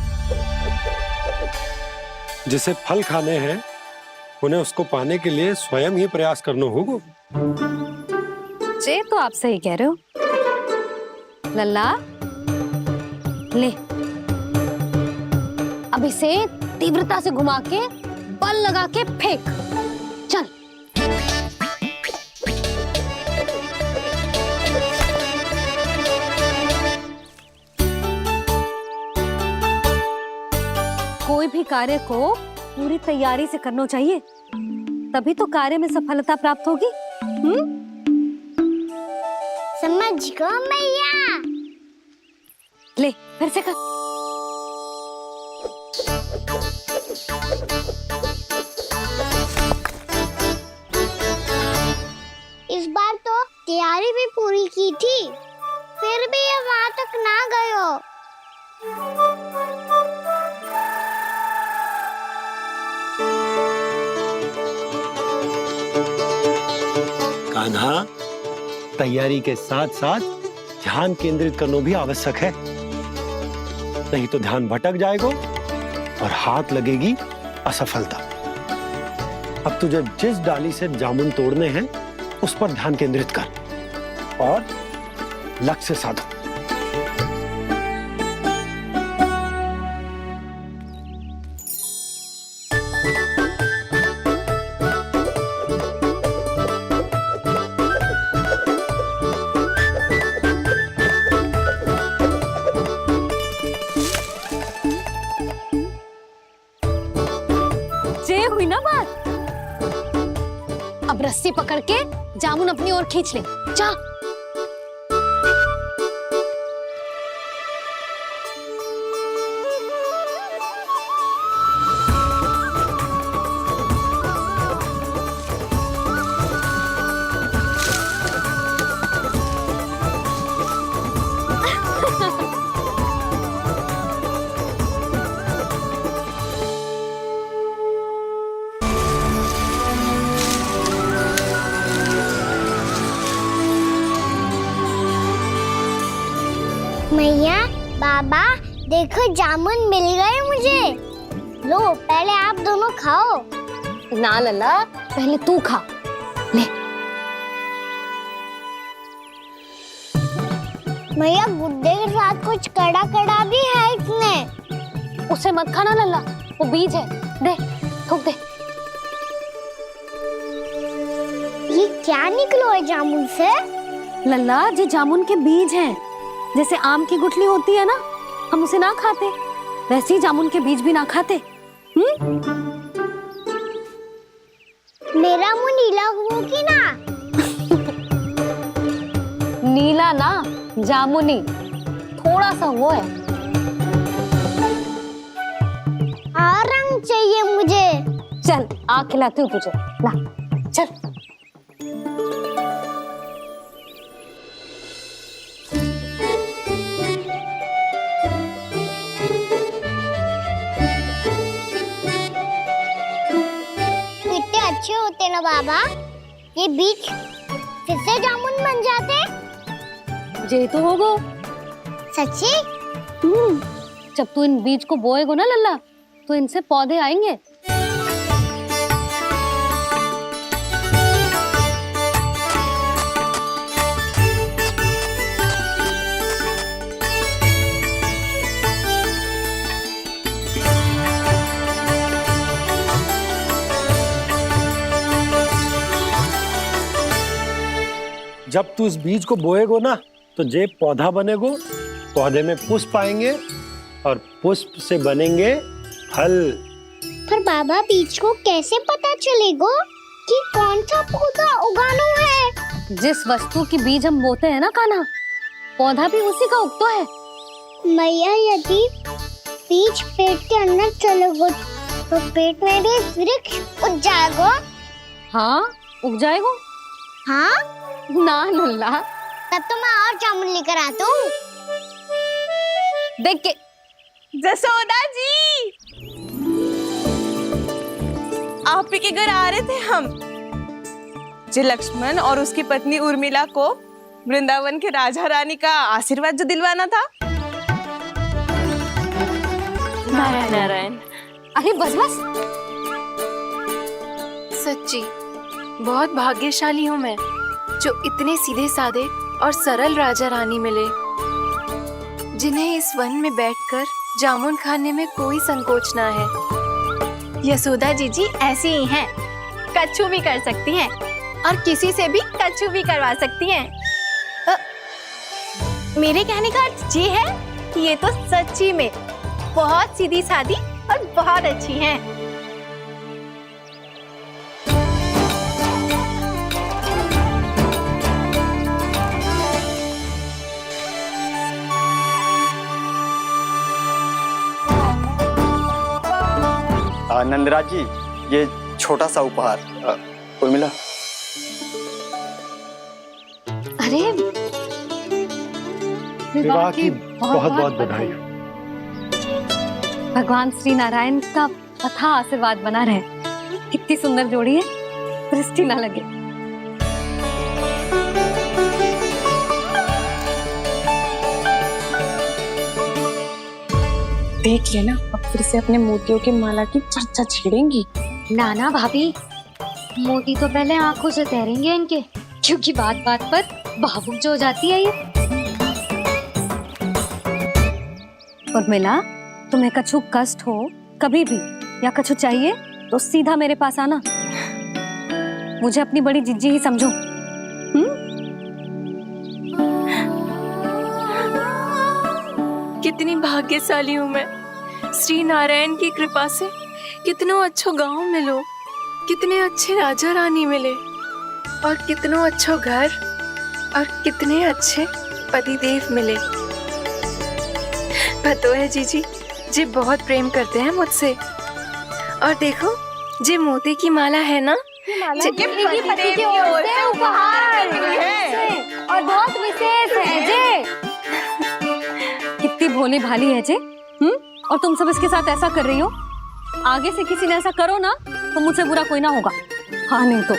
जिसे फल खाने हैं उन्हें उसको पाने के लिए स्वयं ही प्रयास करना होगा। जे तो आप सही कह रहे हो लल्ला। ले, अब इसे तीव्रता से घुमा के बल लगा के फेंक। चल। कोई भी कार्य को पूरी तैयारी से करना चाहिए, तभी तो कार्य में सफलता प्राप्त होगी। समझ गो मैया। ले, फिर से कर। इस बार तो तैयारी भी पूरी की थी, फिर भी ये वहां तक ना गए हो। कान्हा, तैयारी के साथ साथ ध्यान केंद्रित करना भी आवश्यक है, नहीं तो ध्यान भटक जाएगा और हाथ लगेगी असफलता। अब तुझे जिस डाली से जामुन तोड़ने हैं उस पर ध्यान केंद्रित कर और लक्ष्य साधो। ये हुई ना बात। अब रस्सी पकड़ के जामुन अपनी ओर खींच ले। जा। मैया, बाबा, देखो जामुन मिल गए मुझे। लो, पहले आप दोनों खाओ। ना लल्ला, पहले तू खा। ले। मैया, गुड्डे के साथ कुछ कड़ा कड़ा भी है इसमें। उसे मत खाना लल्ला, वो बीज है। दे, थूक दे। ये क्या निकलो है जामुन से? लल्ला, ये जामुन के बीज हैं। जैसे आम की गुठली होती है ना, हम उसे ना खाते, वैसे ही जामुन के बीज भी ना खाते। मेरा मुंह नीला हुआ कि ना? नीला ना, जामुनी, थोड़ा सा वो है। और रंग चाहिए मुझे। चल, आ खिलाती हूँ तुझे। ला, चल। अच्छे होते ना बाबा, ये बीज फिर से जामुन बन जाते। जे तो होगो। सच्ची? जब तू इन बीज को बोएगो ना लल्ला, तो इनसे पौधे आएंगे। जब तू इस बीज को बोएगो ना, तो जे पौधा बनेगो, पौधे में पुष्प आएंगे और पुष्प से बनेंगे फल। पर बाबा, बीज को कैसे पता चलेगा कि कौन सा पौधा उगाना है? जिस वस्तु की बीज हम बोते हैं ना कान्हा, पौधा भी उसी का उगता है। मैया, यदि बीज पेट के अंदर चलेगा तो पेट में भी वृक्ष उग जाएगा। हाँ, उग जाएगा। हाँ ना लल्ला, तब तो मैं और जामुन लेकर आता हूँ। देख के। जसोदा जी, आप ही के घर आ रहे थे हम। जो लक्ष्मण और उसकी पत्नी उर्मिला को वृंदावन के राजा रानी का आशीर्वाद जो दिलवाना था। नारायण नारायण। अरे बस बस। सच्ची बहुत भाग्यशाली हूँ मैं, जो इतने सीधे साधे और सरल राजा रानी मिले, जिन्हें इस वन में बैठकर जामुन खाने में कोई संकोच ना है। यशोदा जीजी ऐसी ही हैं, कच्छू भी कर सकती हैं और किसी से भी कच्छू भी करवा सकती हैं। मेरे कहने का अर्थ ये है कि ये तो सच्ची में बहुत सीधी सादी और बहुत अच्छी हैं। नंदराज जी, ये छोटा सा उपहार। उर्मिला। अरे विवाह की बहुत बहुत बधाई। भगवान श्री नारायण का अथाह आशीर्वाद बना रहे। कितनी सुंदर जोड़ी है, दृष्टि ना लगे। देख लेना, अब फिर से अपने मोतियों की माला की चर्चा छेड़ेंगी। नाना भाभी, मोती तो पहले आंखों से तैरेंगे इनके, क्योंकि बात बात पर भावुक जो हो जाती है ये। उर्मिला, तुम्हें कछु कष्ट हो कभी भी या कछु चाहिए तो सीधा मेरे पास आना। मुझे अपनी बड़ी जिज्जी ही समझो। कितनी भाग्यशाली हूँ मैं, श्री नारायण की कृपा से कितनों अच्छो गांव मिलो, कितने अच्छे राजा रानी मिले और कितनों अच्छो घर और कितने अच्छे पतिदेव मिले। पतो है जीजी, जी बहुत प्रेम करते हैं मुझसे। और देखो, जी मोती की माला है ना, पति की ओर से उपहार और बहुत विशेष है जे। कितनी भोली भाली है जे। और तुम सब इसके साथ ऐसा कर रही हो। आगे से किसी ने ऐसा करो ना तो मुझसे बुरा कोई ना होगा। हाँ नहीं तो।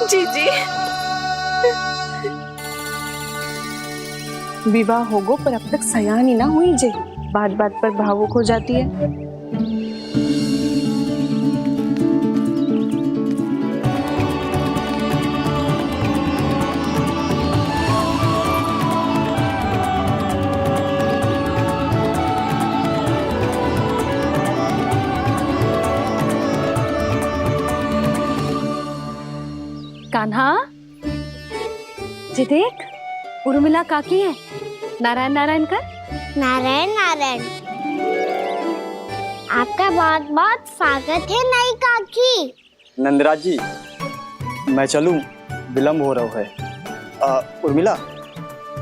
जीजी, विवाह होगो पर अब तक सयान ही ना हुई जे, बात बात पर भावुक हो जाती है। कान्हा, जी देख, उर्मिला काकी है। नारायण नारायण कर। नारायण नारायण। आपका बहुत बहुत स्वागत है नई काकी। नंदराज जी, मैं चलूं, विलम्ब हो रहा है। उर्मिला,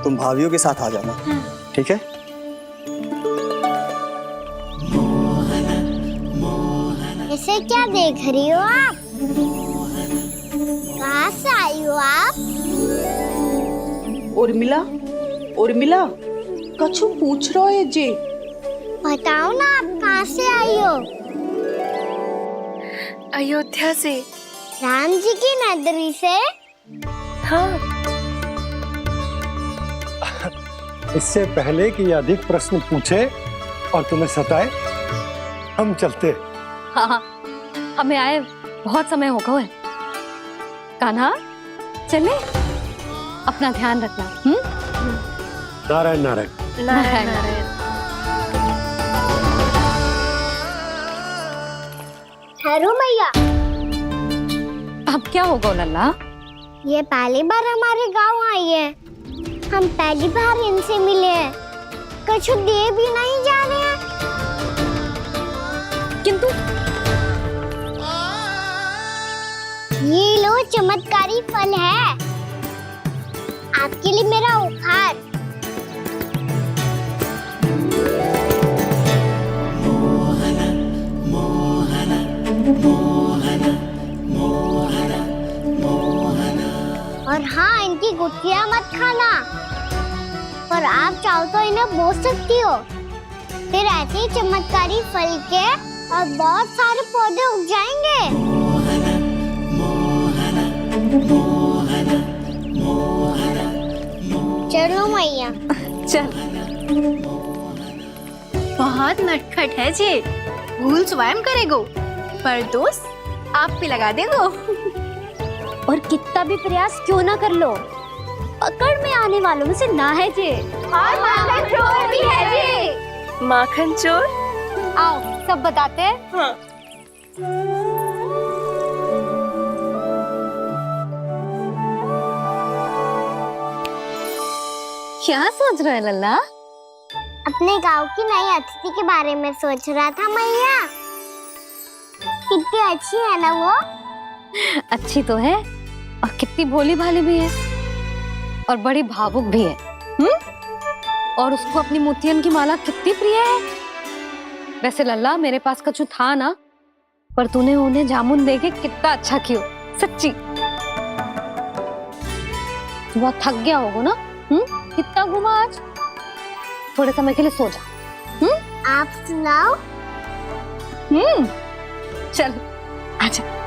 तुम भाभियों के साथ आ जाना, ठीक है? इसे क्या देख रही हो आप? कहाँ से आई हो आप? उर्मिला, उर्मिला, कछु पूछ रहा है जी। बताओ ना, आप कहाँ से आई हो? अयोध्या से। राम जी की नगरी से? हाँ। इससे पहले कि अधिक प्रश्न पूछे और तुम्हें सताए, हम चलते। हाँ, हमें आए बहुत समय हो गया है। कान्हा, चले, अपना ध्यान रखना। नारायण नारायण। नारायण नारायण। ठहरो मैया। अब क्या होगा लल्ला? ये पहली बार हमारे गांव आई है। हम पहली बार इनसे मिले हैं। कुछ दे भी नहीं जा रहे हैं। किंतु ये लो, चमत्कारी फल है आपके लिए, मेरा उपहार। और हाँ, इनकी गुठलियां मत खाना। पर आप चाहो तो इन्हें बो सकती हो। फिर ऐसे ही चमत्कारी फल के और बहुत सारे पौधे उग जाएंगे। चलो मैया। चल। बहुत नटखट है जे, भूल स्वयं करेगो, पर दोस्त आप पे लगा देगो। और कितना भी प्रयास क्यों ना कर लो, पकड़ में आने वालों में से ना है जे। और माखन चोर भी है जे। माखन चोर? आओ सब बताते हैं। हाँ। क्या सोच रहे हैं लल्ला? अपने गांव की नई अतिथि के बारे में सोच रहा था मैया। कितनी अच्छी है ना वो? अच्छी तो है और कितनी भोली भाली भी है और बड़ी भावुक भी है। और उसको अपनी मोतियन की माला कितनी प्रिय है। वैसे लल्ला मेरे पास कछु था ना, पर तूने उन्हें जामुन देके कितना अच्छा किया, सच्ची। तू बहुत थक गया होगा ना? कितना घूमा आज? थोड़े समय के लिए सो जा। आप सुनाओ। चल आजा।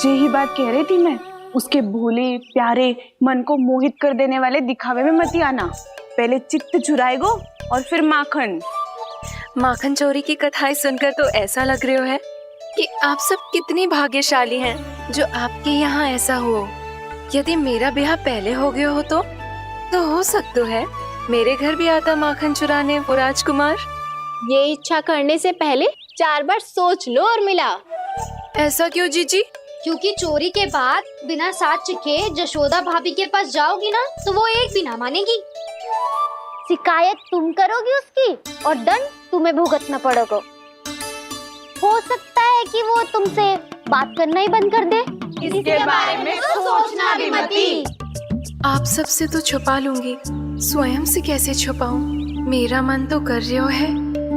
यही बात कह रही थी मैं, उसके भोले प्यारे मन को मोहित कर देने वाले दिखावे में मत आना। पहले चित्त चुराएगो और फिर माखन। माखन चोरी की कथाएं सुनकर तो ऐसा लग रहा है कि आप सब कितनी भाग्यशाली हैं जो आपके यहाँ ऐसा हो। यदि मेरा ब्याह पहले हो गया हो तो हो सकता है मेरे घर भी आता माखन चुराने वो राजकुमार। ये इच्छा करने से पहले 4 बार सोच लो और मिला। ऐसा क्यों जीजी? क्योंकि चोरी के बाद बिना साथ चिखे जशोदा भाभी के पास जाओगी ना तो वो एक भी ना मानेगी। शिकायत तुम करोगी उसकी और दंड तुम्हें भुगतना पड़ेगा। हो सकता है कि वो तुमसे बात करना ही बंद कर दे। इसके बारे में तो सोचना भी मती। आप सबसे तो छुपा लूंगी, स्वयं से कैसे छुपाऊं? मेरा मन तो कर रहा है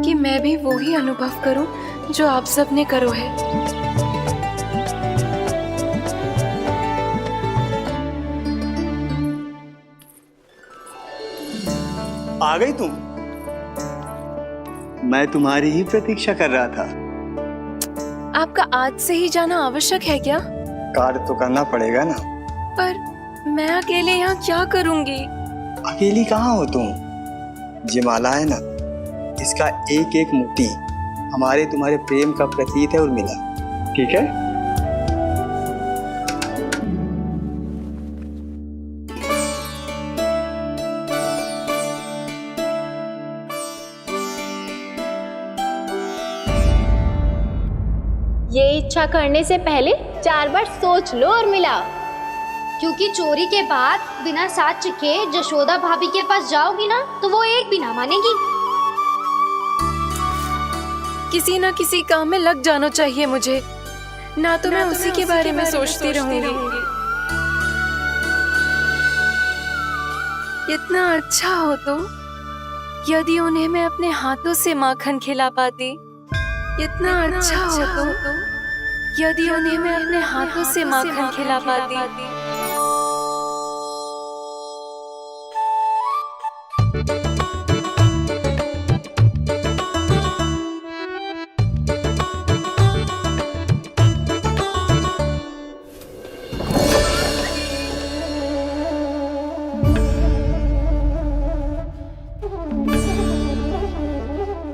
कि मैं भी वो ही अनुभव करूं जो आप सब ने करो है। आ गई तुम? मैं तुम्हारी ही प्रतीक्षा कर रहा था। आपका आज से ही जाना आवश्यक है क्या? कार्य तो करना पड़ेगा ना। पर मैं अकेले यहाँ क्या करूँगी? अकेली कहाँ हो तुम? ये माला है ना, इसका एक एक मोती हमारे तुम्हारे प्रेम का प्रतीक है उर्मिला, ठीक है? ये इच्छा करने से पहले 4 बार सोच लो और मिला। क्योंकि चोरी के बाद बिना साथ चिखे जशोदा भाभी के पास जाओगी ना तो वो एक भी ना मानेगी। किसी ना किसी काम में लग जाना चाहिए मुझे, ना तो मैं उसी के बारे में सोचती रहूंगी। इतना अच्छा हो तो यदि उन्हें मैं अपने हाथों से माखन खिला पाती। इतना अच्छा हो तो यदि उन्हें मैं अपने हाथों से माखन खिला पाती।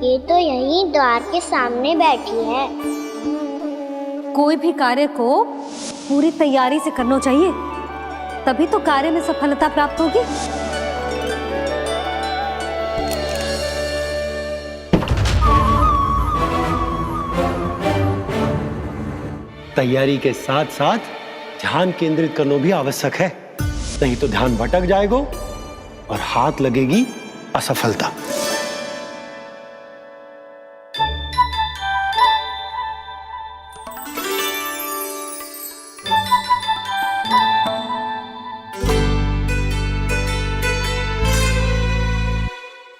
ये तो यहीं द्वार के सामने बैठी है। कोई भी कार्य को पूरी तैयारी से करना चाहिए, तभी तो कार्य में सफलता प्राप्त होगी। तैयारी के साथ साथ ध्यान केंद्रित करना भी आवश्यक है, नहीं तो ध्यान भटक जाएगा और हाथ लगेगी असफलता।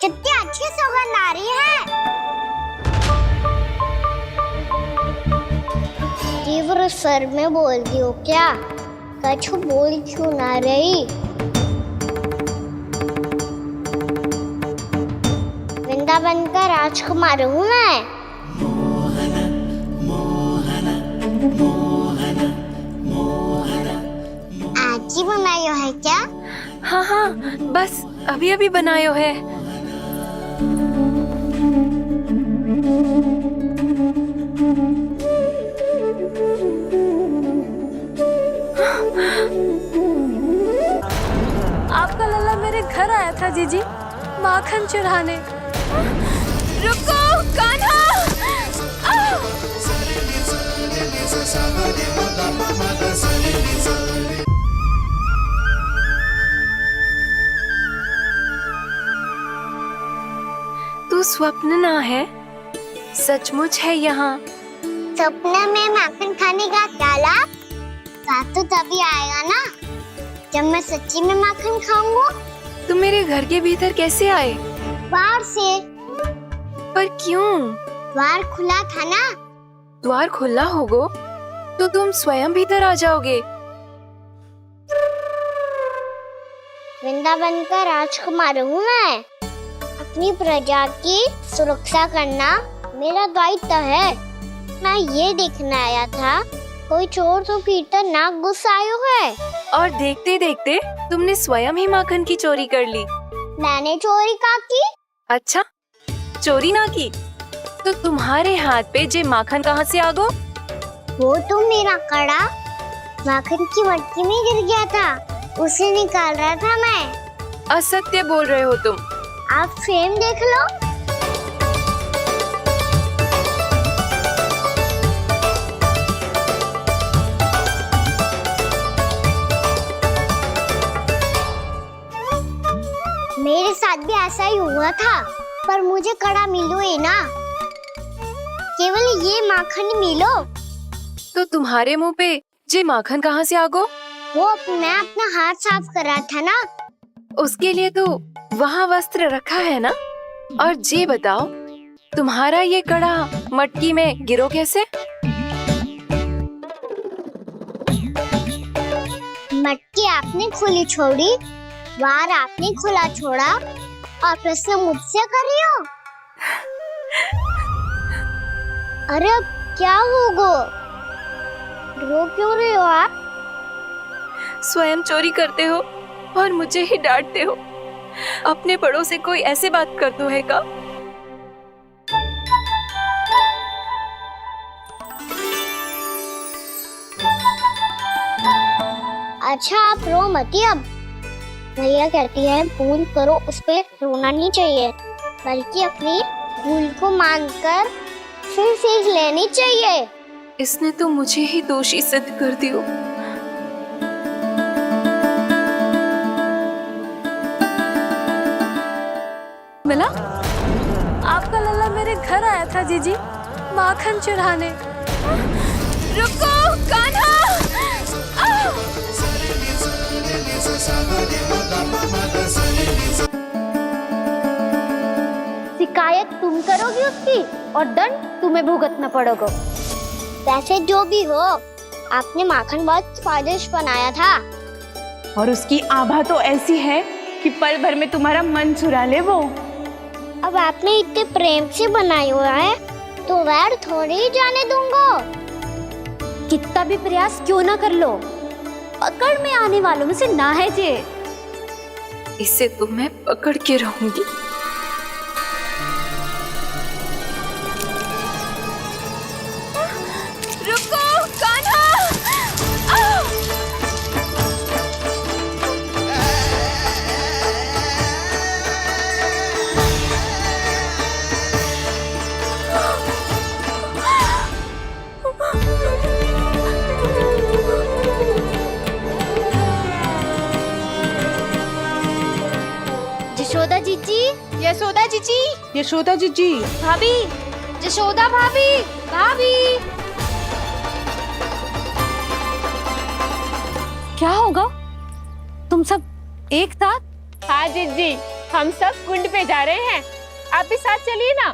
कितनी अच्छी सुगंध आ रही है। तीव्र स्वर में बोलती हो क्या? कछु बोल क्यों ना रही? वृंदावन का राजकुमार हूँ मैं, आज ही बनायो है क्या? हाँ हाँ, बस अभी अभी बनायो है। आपका लल्ला मेरे घर आया था जीजी, माखन चुराने। रुको कान्हा! तू स्वप्न ना है, सचमुच है यहाँ। सपने में माखन खाने का क्या लाभ? रात तो तभी आएगा ना जब मैं सच्ची में माखन खाऊंगा। तुम मेरे घर के भीतर कैसे आए? बाहर से। पर क्यों? द्वार खुला था ना। द्वार खुला होगा तो तुम स्वयं भीतर आ जाओगे। वृंदावन का राजकुमार हूँ मैं। अपनी प्रजा की सुरक्षा करना मेरा दायित्व है। मैं ये देखने आया था कोई चोर तो भीतर ना घुस आयो है। और देखते देखते तुमने स्वयं ही माखन की चोरी कर ली। मैंने चोरी का की? अच्छा, चोरी ना की तो तुम्हारे हाथ पे जे माखन कहाँ से आ गो? वो तो मेरा कड़ा माखन की मटकी में गिर गया था, उसे निकाल रहा था मैं। असत्य बोल रहे हो तुम। आप स्वयं देख लो। मेरे साथ भी ऐसा ही हुआ था, पर मुझे कड़ा मिलो ही ना, केवल ये माखन मिलो। तो तुम्हारे मुंह पे जे माखन कहाँ से आ गो? वो मैं अपना हाथ साफ कर रहा था ना। उसके लिए तो वहाँ वस्त्र रखा है ना। और जे बताओ, तुम्हारा ये कड़ा मटकी में गिरो कैसे? मटकी आपने खुली छोड़ी, द्वार आपने खुला छोड़ा, और प्रश्न मुझसे कर रही हो? अरे अब क्या होगा? रो क्यों रहे हो आप? स्वयं चोरी करते हो और मुझे ही डांटते हो। अपने बड़ों से कोई ऐसे बात कर दो है का? अच्छा आप रो मती। अब भैया कहती है भूल करो, उस पे रोना नहीं चाहिए, बल्कि अपनी भूल को मानकर फिर सीख लेनी चाहिए। इसने तो मुझे ही दोषी सिद्ध कर दियो। मिला? आपका लल्ला मेरे घर आया था जीजी, माखन चुराने। रुको कान्हा! शिकायत तुम करोगी उसकी और दंड तुम्हें भुगतना पड़ेगा। वैसे जो भी हो, आपने माखन बहुत स्वादिष्ट बनाया था। और उसकी आभा तो ऐसी है कि पल भर में तुम्हारा मन चुरा ले वो। अब आपने इतने प्रेम से बनाया हुआ है तो वैर थोड़ी ही जाने दूंगा। कितना भी प्रयास क्यों ना कर लो, पकड़ में आने वालों में से ना है जे। इसे तो मैं पकड़ के रहूंगी। रुको कान्हा! यशोदा जीजी, यशोदा जीजी, यशोदा जीजी, भाभी, यशोदा भाभी, भाभी। क्या होगा? तुम सब एक साथ? हाँ जीजी, हम सब कुंड पे जा रहे हैं, आप भी साथ चलिए ना।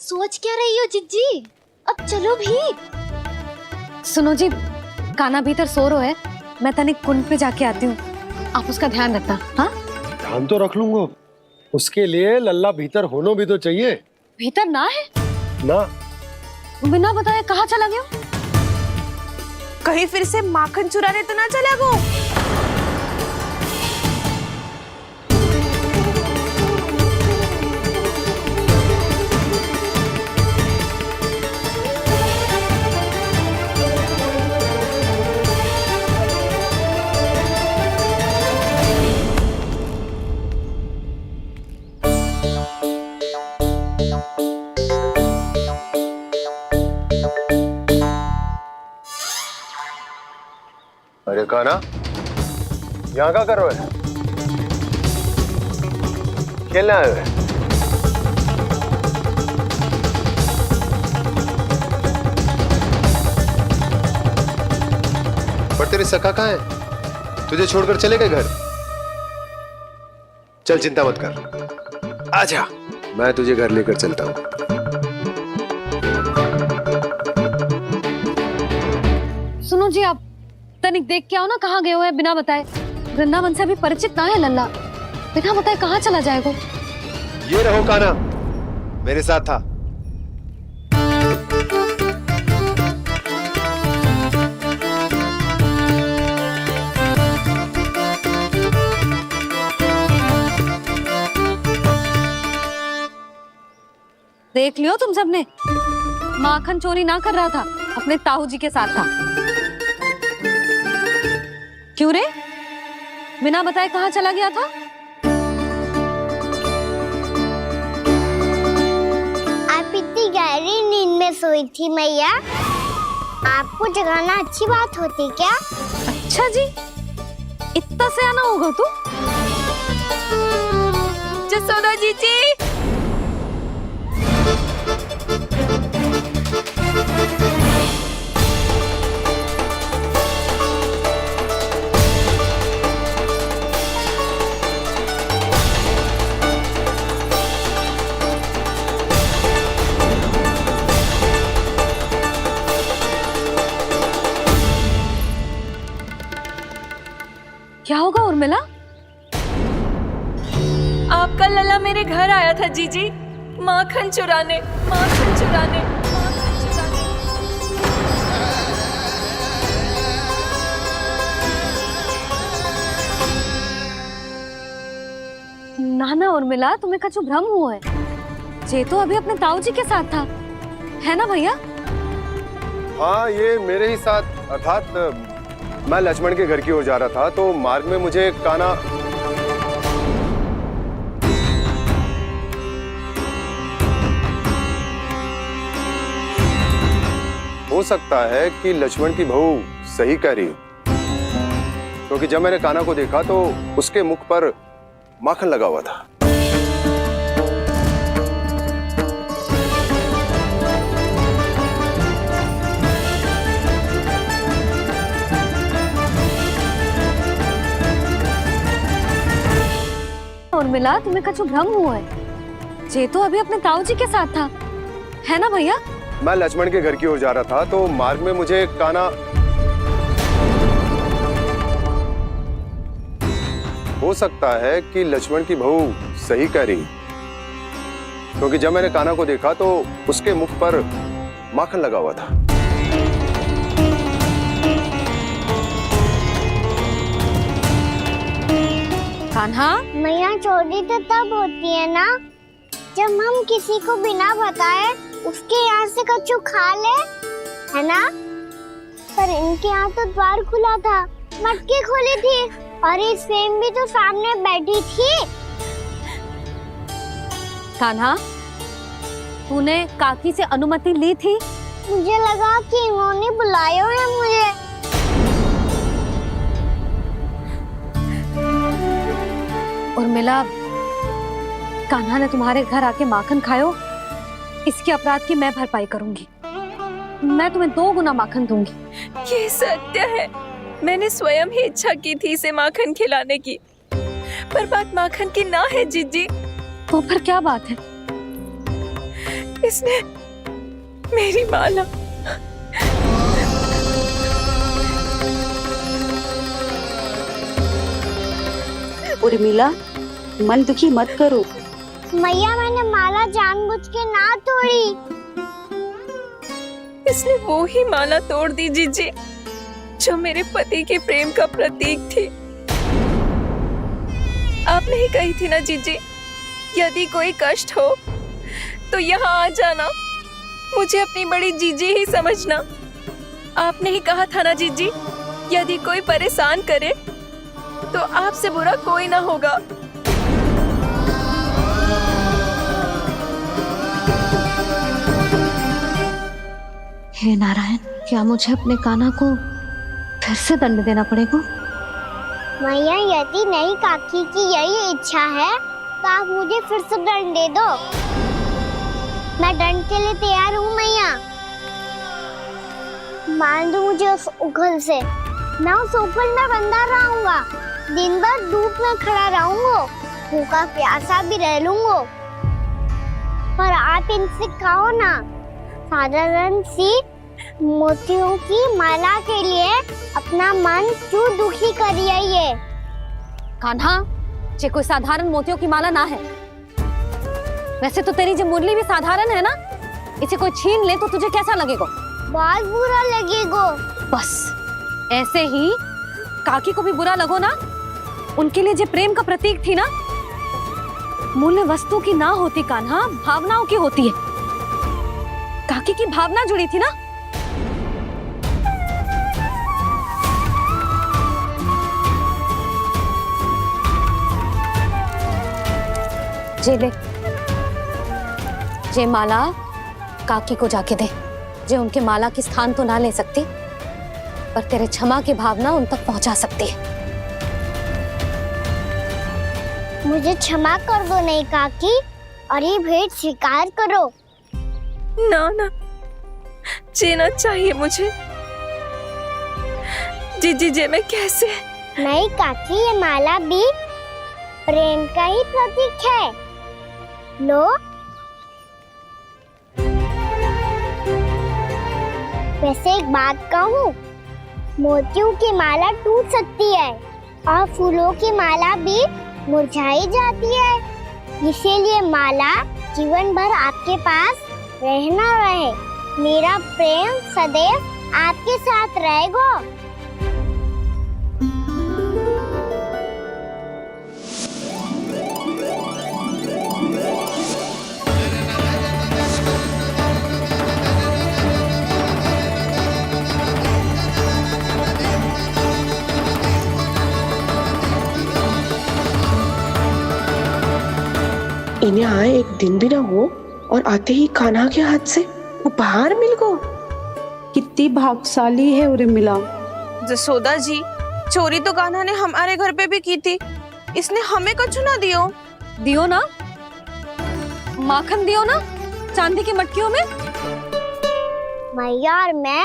सोच क्या रही हो जीजी? अब चलो भी। सुनो जी, कान्हा भीतर सो रहा है, मैं तनिक कुंड पे जाके आती हूँ, आप उसका ध्यान रखना। हाँ, ध्यान तो रख लूंगा, उसके लिए लल्ला भीतर होना भी तो चाहिए। भीतर ना है? ना, बिना बताए कहाँ चला गया? कहीं फिर से माखन चुराने तो ना चला गो। अरे काना, यहाँ क्या कर रहे हो? खेलने आए हुए? पर तेरे सखा कहाँ है? तुझे छोड़कर चले गए घर? चल चिंता मत कर, आजा, मैं तुझे घर लेकर चलता हूँ। सुनो जी, आप तनिक देख के आओ ना कहाँ गए हुए हैं बिना बताए। वृंदावन से अभी परिचित ना है लल्ला, बिना बताए कहाँ चला जाएगा। ये रहो काना, मेरे साथ था। देख लियो तुम सबने, माखन चोरी ना कर रहा था, अपने ताऊ जी के साथ था। क्यों रे, बिना बताए कहाँ चला गया था? आप इतनी गहरी नींद में सोई थी मैया, आपको जगाना अच्छी बात होती क्या? अच्छा जी, इतना सयाना होगा तू? जसोदा जीजी, क्या होगा उर्मिला? आपका लल्ला मेरे घर आया था जीजी, माखन चुराने, माखन चुराने, माखन चुराने। ना ना उर्मिला, तुम्हें कछु भ्रम हुआ है। जे तो अभी अपने ताऊ जी के साथ था, है ना भैया? हाँ, ये मेरे ही साथ, अर्थात मैं लक्ष्मण के घर की ओर जा रहा था, तो मार्ग में मुझे काना हो सकता है कि लक्ष्मण की बहू सही कह रही हो, क्योंकि जब मैंने काना को देखा तो उसके मुख पर माखन लगा हुआ था। उर्मिला, तुम्हें कछु भ्रम हुआ है। जे तो अभी अपने ताऊ जी के साथ था, है ना भैया? मैं लक्ष्मण के घर की ओर जा रहा था, तो मार्ग में मुझे काना हो सकता है कि लक्ष्मण की बहू सही कह रही, क्योंकि जब मैंने काना को देखा तो उसके मुख पर माखन लगा हुआ था। कान्हा, मैया चोरी तो तब होती है ना जब हम किसी को बिना बताए उसके यहाँ से कछु खा ले, है ना? पर इनके यहाँ तो द्वार खुला था, मटकी खोली थी और ये सेम भी तो सामने बैठी थी। कान्हा, तूने काकी से अनुमति ली थी? मुझे लगा कि इन्होंने बुलाया है मुझे। उर्मिला, कान्हा ने तुम्हारे घर आके माखन खायो, इसके अपराध की मैं भरपाई करूंगी। मैं तुम्हें 2 गुना माखन दूंगी। ये सत्य है, मैंने स्वयं ही इच्छा की थी इसे माखन खिलाने की, पर बात माखन की ना है जीजी। तो फिर क्या बात है? इसने मेरी माला उर्मिला, मन दुखी मत करो। मैया, मैंने माला जानबूझ के ना तोड़ी। इसने वो ही माला तोड़ दी जीजी जो मेरे पति के प्रेम का प्रतीक थी। आपने ही कही थी ना जीजी, यदि कोई कष्ट हो तो यहाँ आ जाना, मुझे अपनी बड़ी जीजी ही समझना। आपने ही कहा था ना जीजी, यदि कोई परेशान करे तो आपसे बुरा कोई ना होगा। हे नारायण, क्या मुझे अपने कान्हा को फिर से दंड देना पड़ेगा? मैया यदि नहीं काकी की यही इच्छा है तो आप मुझे फिर से दंड दे दो। मैं दंड के लिए तैयार हूँ मैया। मान दो मुझे उस उखल से, मैं उस उखल में बंधा रहूंगा, दिन भर धूप में खड़ा रहूंगा, भूखा प्यासा भी रह लूंगा। पर आप इनसे कहो ना, साधारण सी मोतियों की माला के लिए अपना मन क्यों दुखी करिए? ये कान्हा, ये कोई साधारण मोतियों की माला ना है। वैसे तो तेरी जो मुरली भी साधारण है ना, इसे कोई छीन ले तो तुझे कैसा लगेगा? बहुत बुरा लगेगा। बस ऐसे ही काकी को भी बुरा लगो ना। उनके लिए जो प्रेम का प्रतीक थी ना, मूल्य वस्तु की ना होती कान्हा, भावनाओं की होती है। काकी की भावना जुड़ी थी ना। जे ले, जे माला काकी को जाके दे। जे उनके माला की स्थान तो ना ले सकती, पर तेरे क्षमा की भावना उन तक पहुंचा सकती है। मुझे क्षमा कर दो नहीं काकी, और ये भेंट स्वीकार करो। ना ना, जीना चाहिए मुझे। जीजी जे मैं कैसे? नहीं काकी, ये माला भी प्रेम का ही प्रतीक है। लो, वैसे एक बात कहूँ, मोतियों की माला टूट सकती है और फूलों की माला भी मुरझाई जाती है। इसीलिए माला जीवन भर आपके पास रहना रहे। मेरा प्रेम सदैव आपके साथ रहेगा। इन्हें आए एक दिन भी ना हो और आते ही कान्हा के हाथ से उपहार मिल गो। कितनी भाग्यशाली है उरे मिला। जसोदा जी, चोरी तो कान्हा ने हमारे घर पे भी की थी, इसने हमें कछु ना दियो। दियो ना, माखन दियो ना, चांदी की मटकियों में। मैया और मैं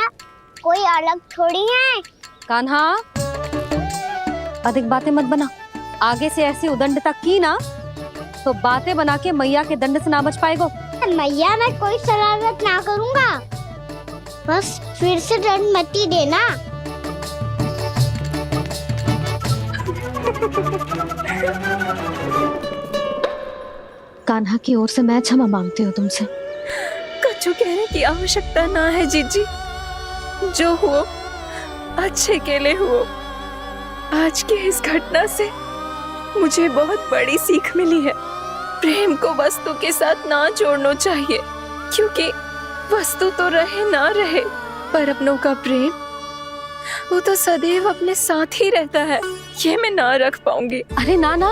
कोई अलग थोड़ी है। कान्हा, अधिक बातें मत बना। आगे से ऐसी उदंडता की ना तो बातें बना के मैया के दंड से ना बच पाएगो। मैया, मैं कोई शरारत ना करूंगा, बस फिर से दंड मत ही देना। कान्हा की ओर से मैं क्षमा मांगती हूँ तुमसे। कछु कहने की आवश्यकता ना है जीजी, जो हुआ अच्छे के लिए हुआ। आज की इस घटना से मुझे बहुत बड़ी सीख मिली है। प्रेम को वस्तु के साथ ना जोड़ना चाहिए, क्योंकि वस्तु तो रहे ना रहे, पर अपनों का प्रेम वो तो सदैव अपने साथ ही रहता है। ये मैं ना रख पाऊंगी। अरे ना ना,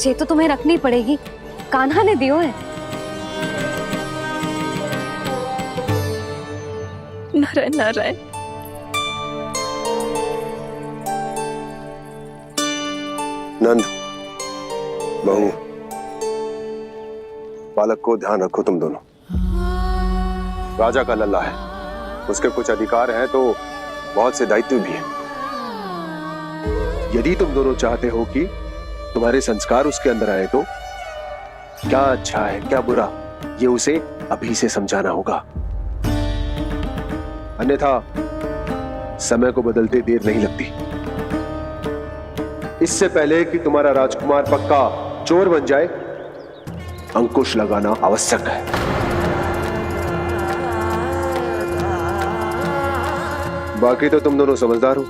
ये तो तुम्हें रखनी पड़ेगी। कान्हा ने दियो है। नारायण नारायण। नंद, बहू, बालक को ध्यान रखो तुम दोनों। राजा का लल्ला है, उसके कुछ अधिकार हैं तो बहुत से दायित्व भी हैं। यदि तुम दोनों चाहते हो कि तुम्हारे संस्कार उसके अंदर आए तो क्या अच्छा है क्या बुरा, ये उसे अभी से समझाना होगा। अन्यथा समय को बदलते देर नहीं लगती। इससे पहले कि तुम्हारा राजकुमार पक्का चोर बन जाए, अंकुश लगाना आवश्यक है। बाकी तो तुम दोनों समझदार हो।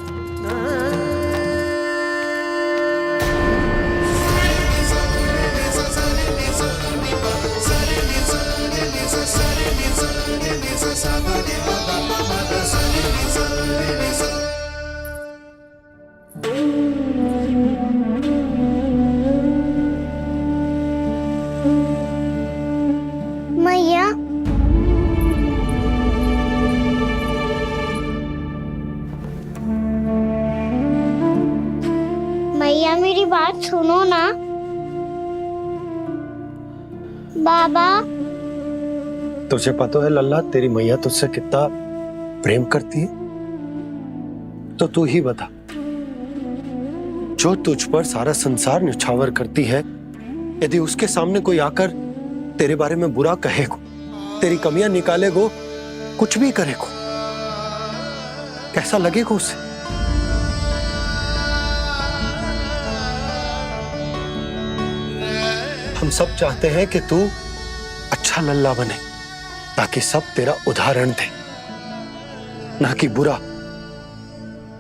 मैया, मैया मेरी बात सुनो ना। बाबा, तुझे पता है लल्ला, तेरी मैया तुझसे कितना प्रेम करती है? तो तू ही बता, जो तुझ पर सारा संसार न्यौछावर करती है, यदि उसके सामने कोई आकर तेरे बारे में बुरा कहेगो, तेरी कमियां निकालेगो, कुछ भी करेगो, कैसा लगेगा उसे? हम सब चाहते हैं कि तू अच्छा लल्ला बने, ताकि सब तेरा उदाहरण दे, ना कि बुरा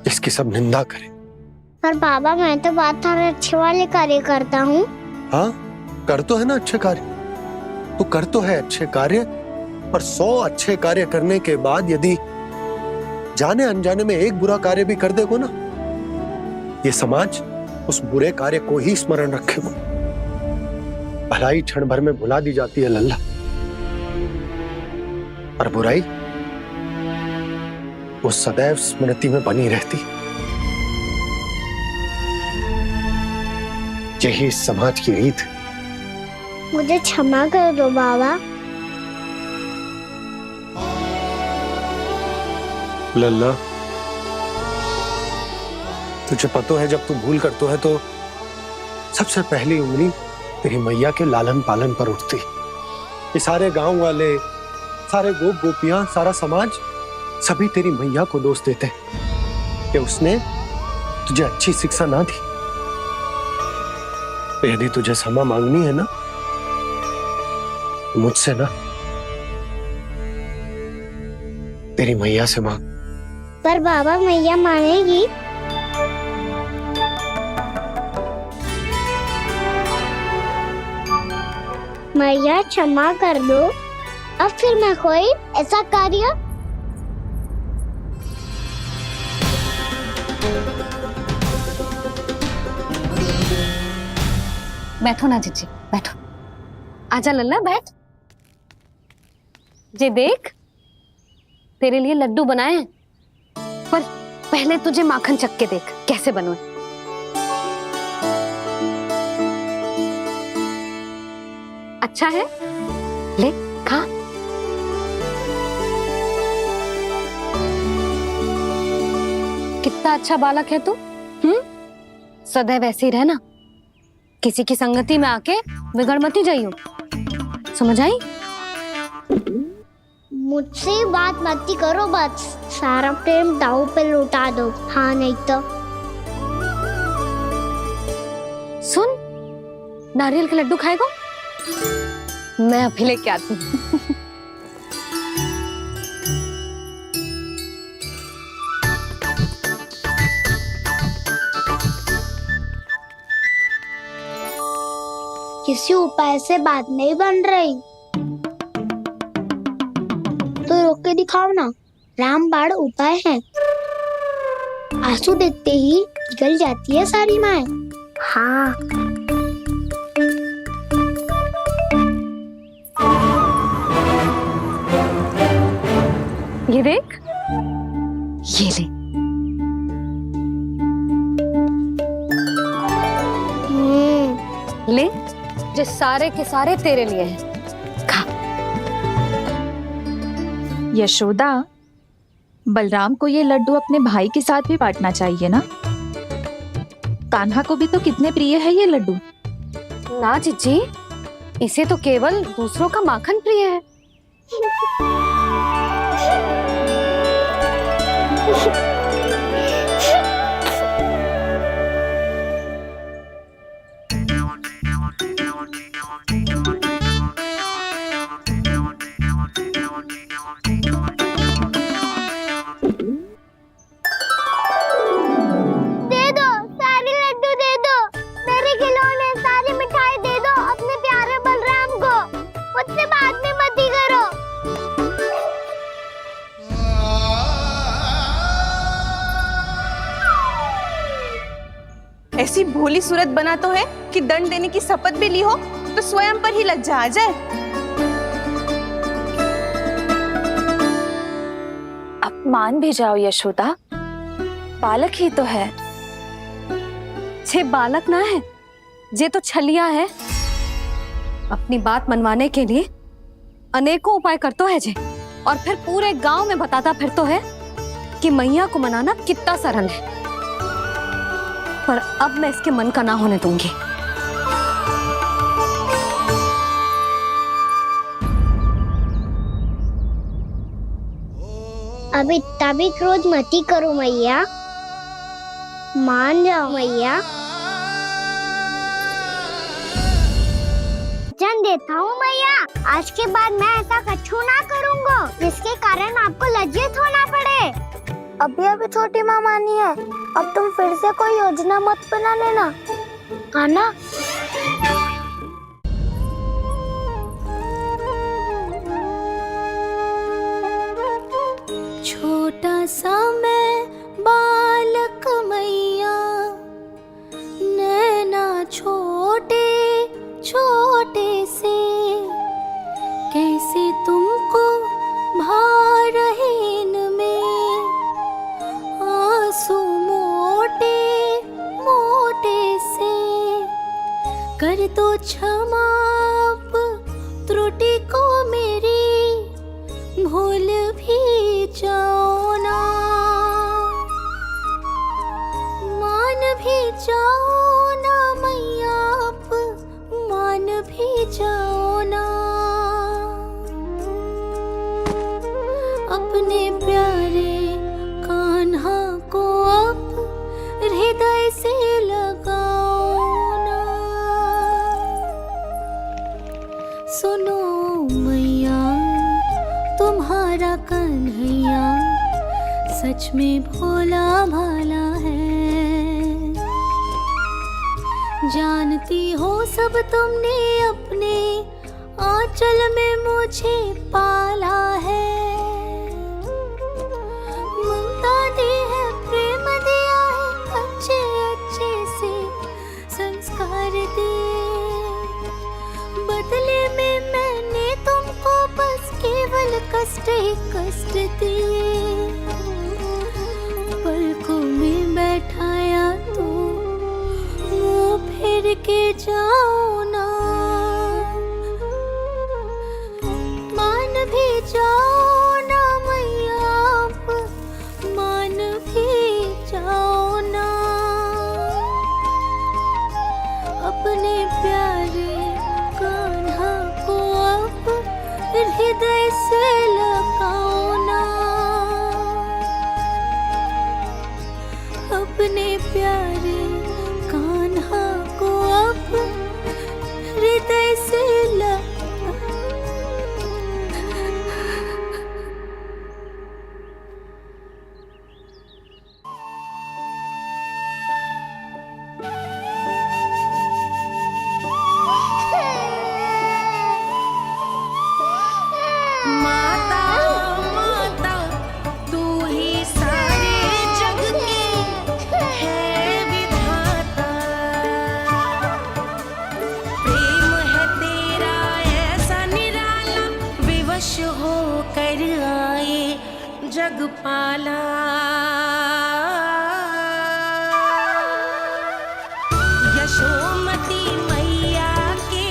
जिसकी सब निंदा करे। पर बाबा, मैं तो बात थारे अच्छे वाले कार्य करता हूँ। हाँ, कर तो है ना अच्छे कार्य, तू कर तो है अच्छे कार्य, पर 100 अच्छे कार्य करने के बाद यदि जाने अनजाने में एक बुरा कार्य भी कर देगो ना, ये समाज उस बुरे कार्य को ही स्मरण रखेगो। भलाई क्षण भर में भुला दी जाती है लल्ला, और बुराई वो सदैव स्मृति में बनी रहती। यही इस समाज की रीत। मुझे क्षमा कर दो बाबा। लल्ला, तुझे पता है जब तू भूल करतो है तो सबसे पहली उंगली तेरी मैया के लालन पालन पर उठती। ये सारे गांव वाले, सारे गोप गोपियां, सारा समाज सभी तेरी मैया को दोष देते कि उसने तुझे अच्छी शिक्षा ना दी। तो यदि तुझे क्षमा मांगनी है ना, मुझसे ना, तेरी मैया से मांग। पर बाबा, मैया मानेगी? मैया क्षमा कर दो, अब फिर मैं कोई ऐसा कार्य। बैठो ना जीजी, बैठो। आजा लल्ला, बैठ। जे देख, तेरे लिए लड्डू बनाए हैं, पर पहले तुझे माखन चख के देख कैसे बने। अच्छा है, ले खा। कितना अच्छा बालक है तू। सदैव ऐसे ही रहना, किसी की संगति में आके बिगड़ मती जाइयो, समझ आई? मुझसे बात मत करो, बस सारा प्रेम दाव पे लौटा दो। हाँ, नहीं तो सुन, नारियल के लड्डू खाएगा? मैं अभी लेके आती हूँ। किसी उपाय से बात नहीं बन रही तो रोक के दिखाओ ना। रामबाण उपाय है, आंसू देखते ही गल जाती है सारी माए। हाँ, ये देख, ये ले। ले, जो सारे के सारे तेरे लिए हैं, खा। यशोदा, बलराम को ये लड्डू अपने भाई के साथ भी बांटना चाहिए ना। कान्हा को भी तो कितने प्रिय है ये लड्डू। ना जीजी, इसे तो केवल दूसरों का माखन प्रिय है। भोली सूरत बना तो है कि दंड देने की शपथ भी ली हो तो स्वयं पर ही लज्जा आ जाए। अब मान भी जाओ यशोदा, बालक ही तो है। छे बालक ना है, जे तो छलिया है। अपनी बात मनवाने के लिए अनेकों उपाय करतो है जे, और फिर पूरे गांव में बताता फिरतो है कि मैया को मनाना कितना सरल है। पर अब मैं इसके मन का ना होने दूंगी। अब इतना भी क्रोध मती करो मैया, मान जाओ मैया। वचन देता हूँ मैया, आज के बाद मैं ऐसा कछु ना करूँगा जिसके कारण आपको लज्जित होना पड़े। अभी अभी छोटी माँ मानी है, अब तुम फिर से कोई योजना मत बना लेना, हाँ ना? छोटा सा मैं बालक मैया, नैना छोटे छोटे से, कैसे तुमको भा रहे इनमें आंसू मोटे मोटे से। कर दो क्षमा त्रुटि को मेरी, भूल भी जाओ ना, मान भी जाओ ना मैया, मान भी जाओ ना। अपने प्यारे कान्हा को अब हृदय से लगाओ ना। सुनो मैया, तुम्हारा कन्हैया सच में भोला भाला है। जानती हो सब तुमने अपने आंचल में मुझे पाला है। ममता दी है, प्रेम दिया है, अच्छे अच्छे से संस्कार दिए। बदले में मैंने तुमको बस केवल कष्ट ही कष्ट दिए। पलकों में बैठाया तो मुंह फेर के जाओ ना, मान भी जाओ ना मैया, मान भी जाओ ना। अपने प्यारे कान्हा को अब हृदय से लगाओ ना, अपने प्यारे कान्हा को अब हृदय से लगाओ। माता माता तू ही सारे जग की है विधाता। प्रेम है तेरा ऐसा निराला, विवश हो कर आए जग पाला। यशोमती मैया के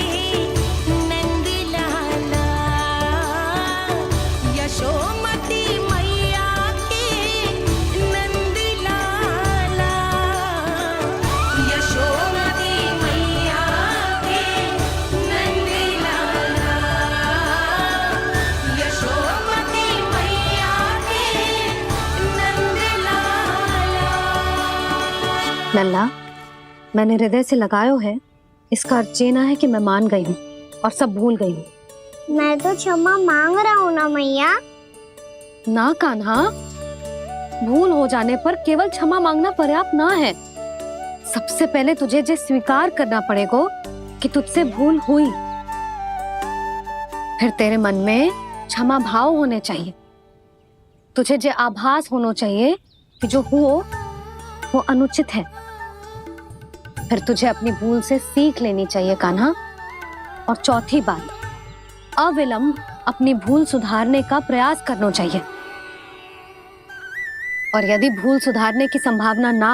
नंद लाला, यशोमती मैया के नंद लाला, यशोमती मैया के नंद लाला, यशोमती मैया के नंद लाला। लल्ला, मैंने हृदय से लगायो है, इसका अर्थ ये ना है कि मैं मान गई हूँ और सब भूल गई हूँ। मैं तो क्षमा मांग रहा हूँ ना मैया। ना कान्हा, भूल हो जाने पर केवल क्षमा मांगना पर्याप्त ना है। सबसे पहले तुझे ये स्वीकार करना पड़ेगा कि तुझसे भूल हुई। फिर तेरे मन में क्षमा भाव होने चाहिए। तुझे ये आभास होना चाहिए कि जो हुआ वो अनुचित है। फिर तुझे अपनी भूल से सीख लेनी चाहिए कान्हा। और चौथी बात, अविलंब अपनी भूल सुधारने का प्रयास करना चाहिए। और यदि भूल सुधारने की संभावना ना